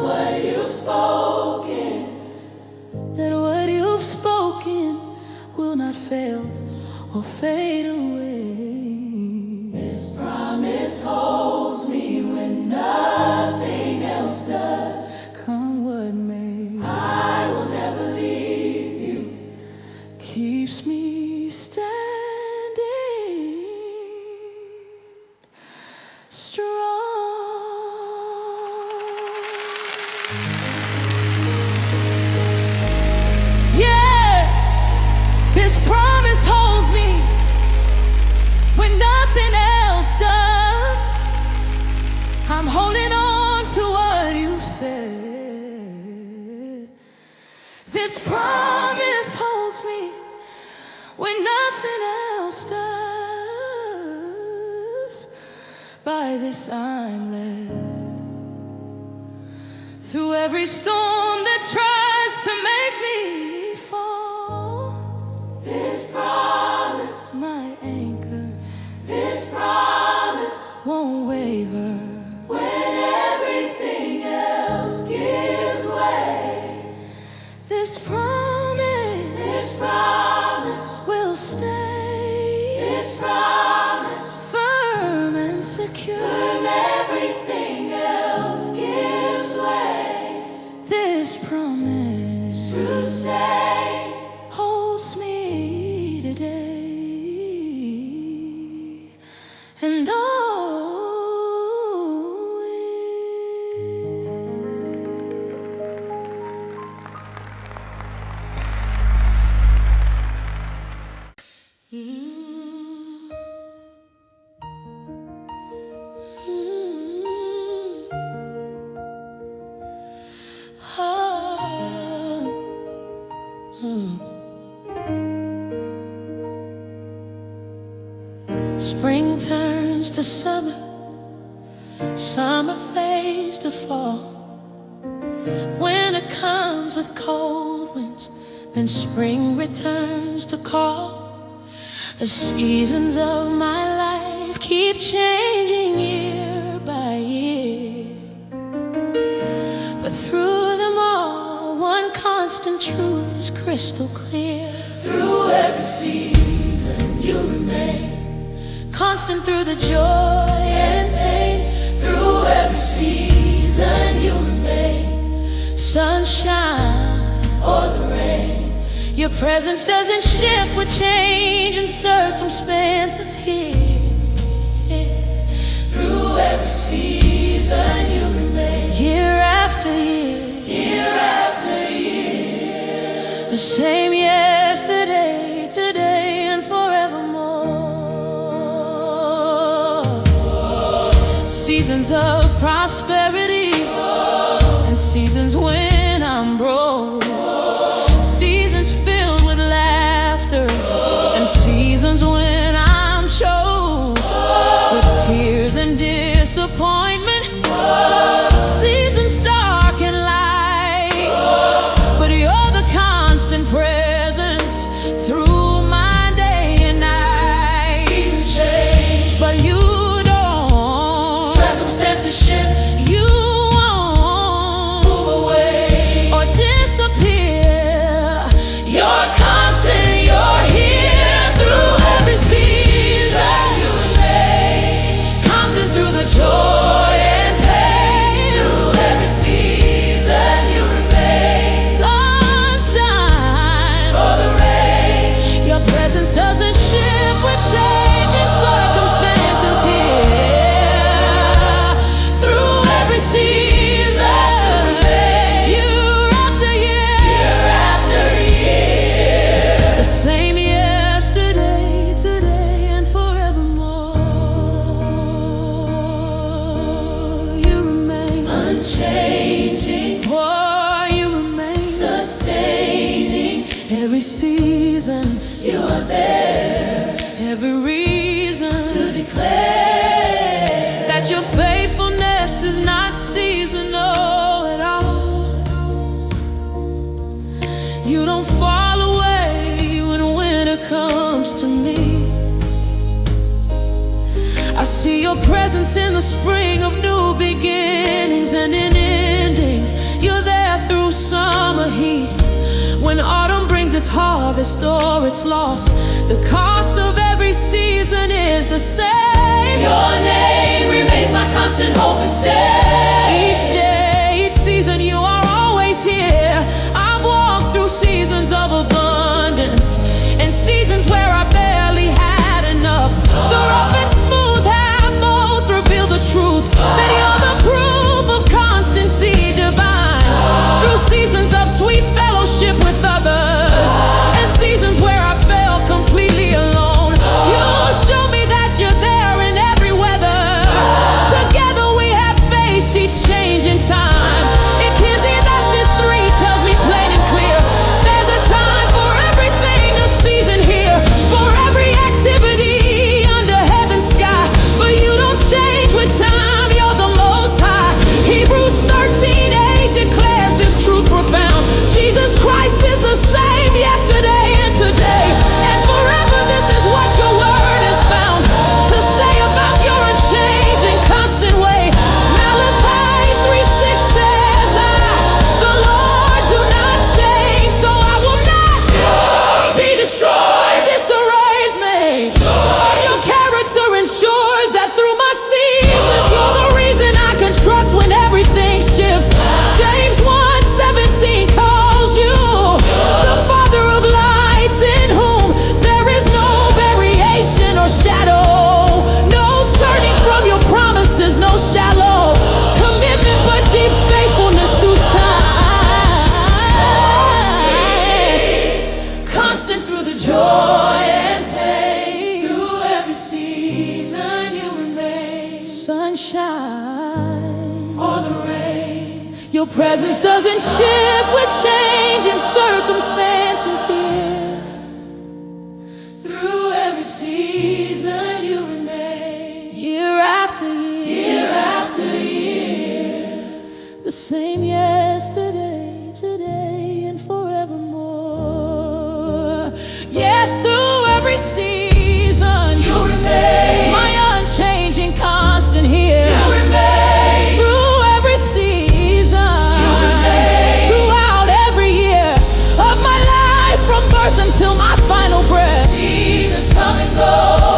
what you've spoken, that what you've spoken will not fail or fade away. This promise holds me when nothing else does. Come what may, I will never leave you. keeps me standing strong. Yes, this promise holds me when nothing else does. I'm holding on to what you said. This promise holds me when nothing else does. By this I'm led through every storm that tries to make me fall. This promise, My anchor this promise, won't waver. when everything else gives way. This This promise, will stay this promise, firm and secure. when everything else gives way. This promise To stay, holds me today and spring turns to summer, summer fades to fall. Winter comes with cold winds, then spring returns to call. The seasons of my life keep changing year by year, but through them all, one constant truth is crystal clear. Through every season you remain, constant through the joy and pain. Through every season you remain, sunshine or the rain. Your presence doesn't shift with change and circumstances here. Through every season you remain, year after year, year after year. The same yesterday, today, and forevermore. Seasons of prosperity and seasons when I'm broke. Seasons filled with laughter and seasons when I'm choked with tears and disappointment. Seasons dark and light, but you're the constant presence through my day and night. Seasons change, but you don't. Circumstances shift, you won't move away or disappear. You're constant, you're here through every season you remain, constant through the joy and pain. Through every season you remain, sunshine or the rain. Your presence doesn't shift with changing circumstances here. Through every season, year after year, the same yesterday, today, and forevermore. You remain unchanging, oh, you remain sustaining. Every season you are there, every reason to declare that your faithfulness is not seasonal at all. You don't fall away when winter comes to me. I see your Your presence in the spring of new beginnings and in endings. You're there through summer heat, when autumn brings its harvest or its loss. The cost of every season is the same. Your name remains my constant hope and stay. Each day, each season, you are always here. I've walked through seasons of abundance and seasons where I barely had enough. The rough and smooth have both revealed the truth, that you're the proof of constancy divine. Through seasons of sweet fellowship with others and seasons where I felt completely alone, you show me that you're there in every weather. Together we have faced each change in time. Ecclesiastes 3 tells me plain and clear, there's a time for everything, a season here for every activity under heaven's sky. But you don't change with time, you're the most high. Hebrews 13:8 declares this truth profound: Jesus Christ is the same yesterday and today and forever. This is what your word has found to say about your unchanging, constant way. Malachi 3:6 says, the Lord, do not change, so I will not be destroyed. This arrangement of your character ensures that through my seasons, you're the reason I can trust when everything shifts. James 1:17 calls you the Father of lights, in whom there is no variation or shadow, no turning from your promises, no shallow commitment, but deep faithfulness through time. Constant through the joy and pain, through every season you remain. Sunshine or the rain, your presence doesn't shift with change in circumstances here. Through every season you remain. Year after year, year after year, the same yesterday, today, and forevermore. Yes, through every season you remain, my unchanging constant here. You remain through every season, you remain throughout every year of my life, from birth until my final breath. Seasons come and go,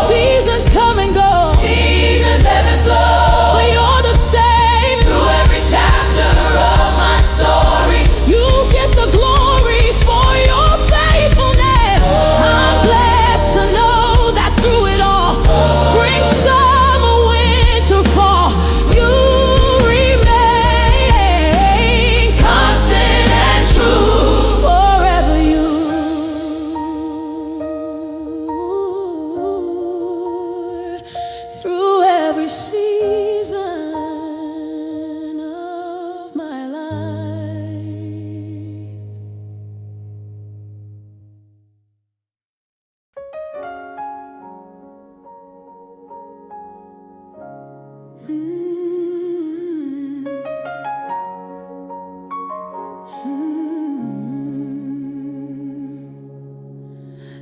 seasons come and go, seasons ebb and flow, but you're the same through every chapter of my story. You get the glory for your faithfulness. I'm blessed to know that through it all, spring, summer, winter, fall, you remain constant and true. Forever you, through every season of my life.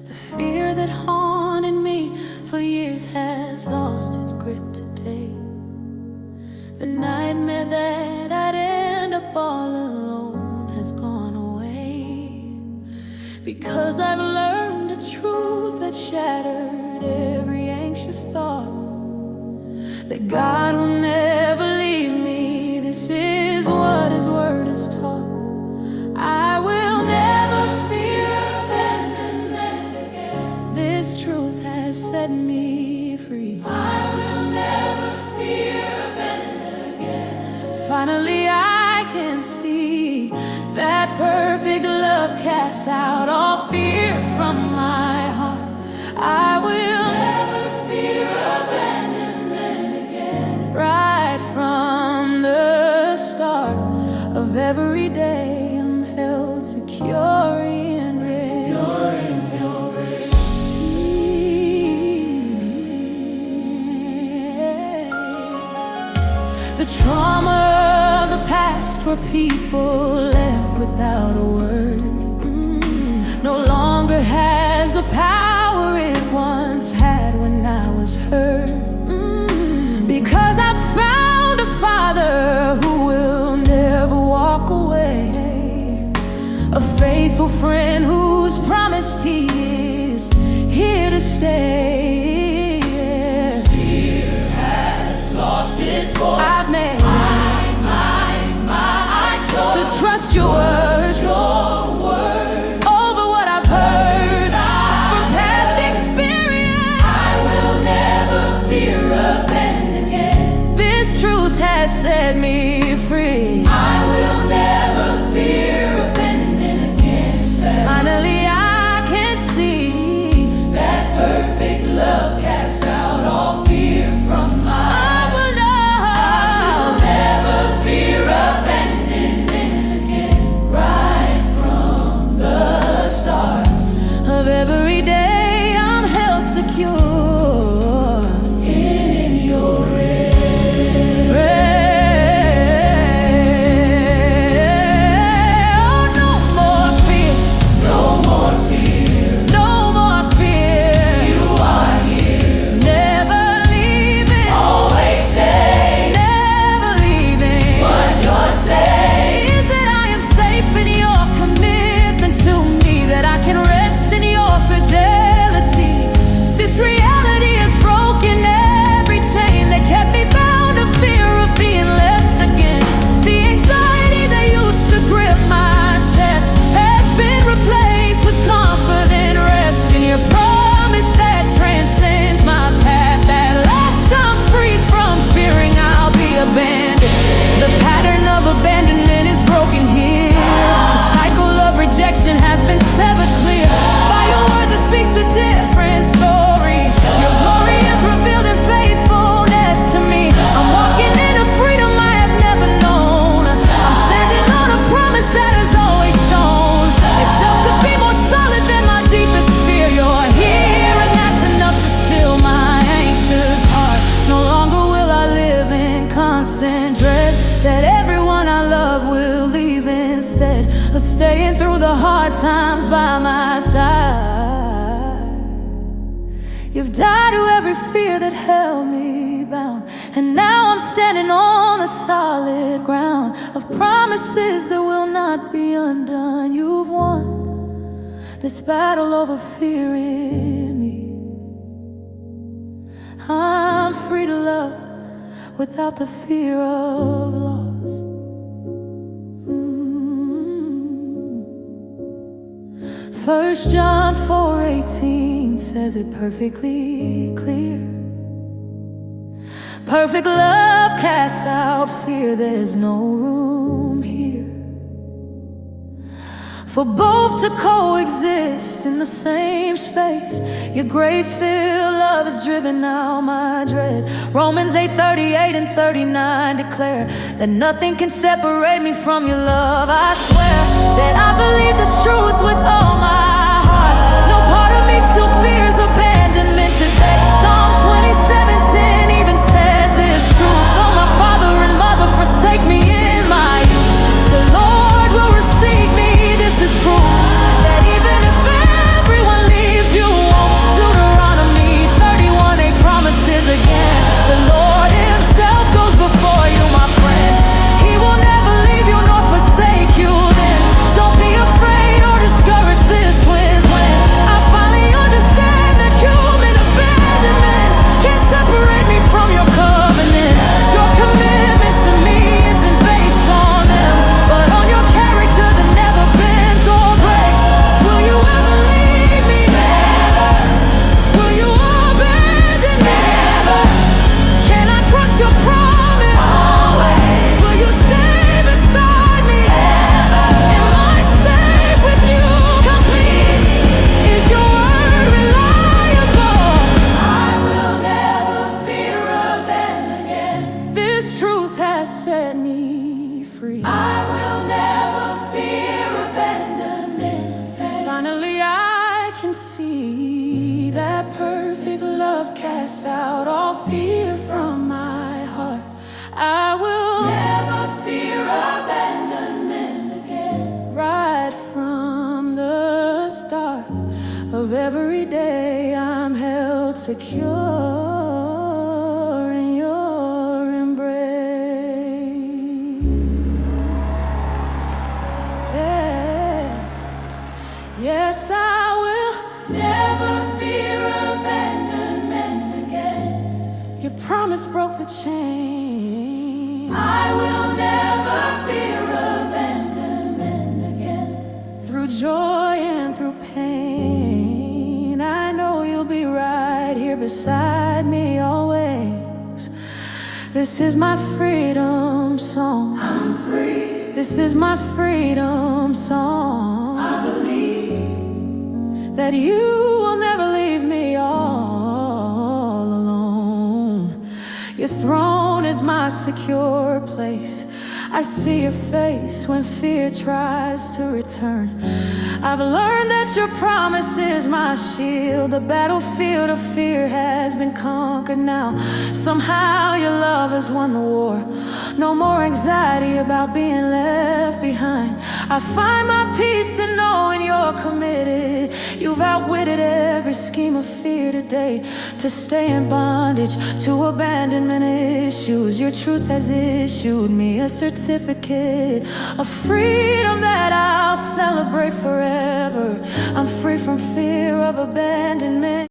The fear that haunted me for years has lost its grip today. The nightmare that I'd end up all alone has gone away, because I've learned a truth that shattered every anxious thought, that God will never leave me. This is what His word has taught. I will never fear abandonment again. This truth has set me free. I will never fear abandonment again. Finally I can see that perfect love casts out all fear from my heart. I will never fear abandonment again. Right from the start of every day, I'm held secure in grace. The trauma of the past, where people left without a word, no longer has the power it once had when I was hurt. 'cause I've found a Father who will never walk away, a faithful friend who's promised He is here to stay. This fear has lost its voice. I've made I chose to trust Your word over what I've heard from past experience. I will never fear abandonment. This truth has set me free. I will never fear abandonment again. Finally I can see That perfect love casts out all fear from my I will know never fear abandonment again. Right from the start of every day I'm held secure in your Oh, no more fear, no more fear. no more fear. You are here, Never leaving, always stay. never leaving. What you're saying Is that I am safe in Your commitment to me, that I can rest in Your fidelity. This reality has broken every chain that kept me bound to fear of being left again. The anxiety that used to grip my chest has been replaced with confident rest in Your promise that transcends my past. At last I'm free from fearing I'll be abandoned. The pattern of abandonment is broken here. The cycle of rejection has been severed clear by Your word that speaks a different story. Your glory is revealed in faithfulness to me. I'm walking in a freedom I have never known. I'm standing on a promise that has always shown itself to be more solid than my deepest fear. You're here and that's enough to still my anxious heart. No longer will I live in constant dread that everyone I love will leave instead of staying through the hard times by my side. You've died to every fear that held me bound, and now I'm standing on the solid ground of promises that will not be undone. You've won this battle over fear in me. I'm free to love without the fear of loss. First John 4:18 says it perfectly clear. Perfect love casts out fear, there's no room here for both to coexist in the same space. Your grace-filled love has driven out my dread. Romans 8:38 and 39 declare that nothing can separate me from Your love. I swear that I believe this truth with all my heart. No part of me still fears abandonment today. Psalm 27:10 even says this truth: though my father and mother forsake me in my youth, the Lord will receive me. This is proof that even if everyone leaves, You won't. Deuteronomy 31:8 promises again, the Lord Himself goes before you, my friend. He will never leave you nor forsake you. Then don't be afraid or discouraged. This wins when I finally understand that human abandonment can't separate me from Your covenant. Your commitment to me isn't based on them, but on Your character that never bends or breaks. Will You ever leave me? Never. Will You abandon me? Never. Can I trust Your promise? Always. Will You stay beside me? Never. Am I safe with You? Complete. Is Your word reliable? I will never fear abandonment again. This truth has set me free. I will never fear abandonment. Finally I can see that perfect love casts out all fear from my heart. I will Never fear abandonment again. right from the start of every day I'm held secure in Your the chain. I will never fear abandonment again. Through joy and through pain, I know you'll be right here beside me always. This is my freedom song. I'm free. This is my freedom song. I believe that you will never leave me all alone. Your throne is my secure place. I see your face when fear tries to return. I've learned that your promise is my shield. The battlefield of fear has been conquered now. Somehow your love has won the war. No more anxiety about being left behind. I find my peace in knowing you're committed. You've outwitted every scheme of fear today. To stay in bondage, to abandonment issues, your truth has issued me a certificate of freedom that I'll celebrate forever. I'm free from fear of abandonment.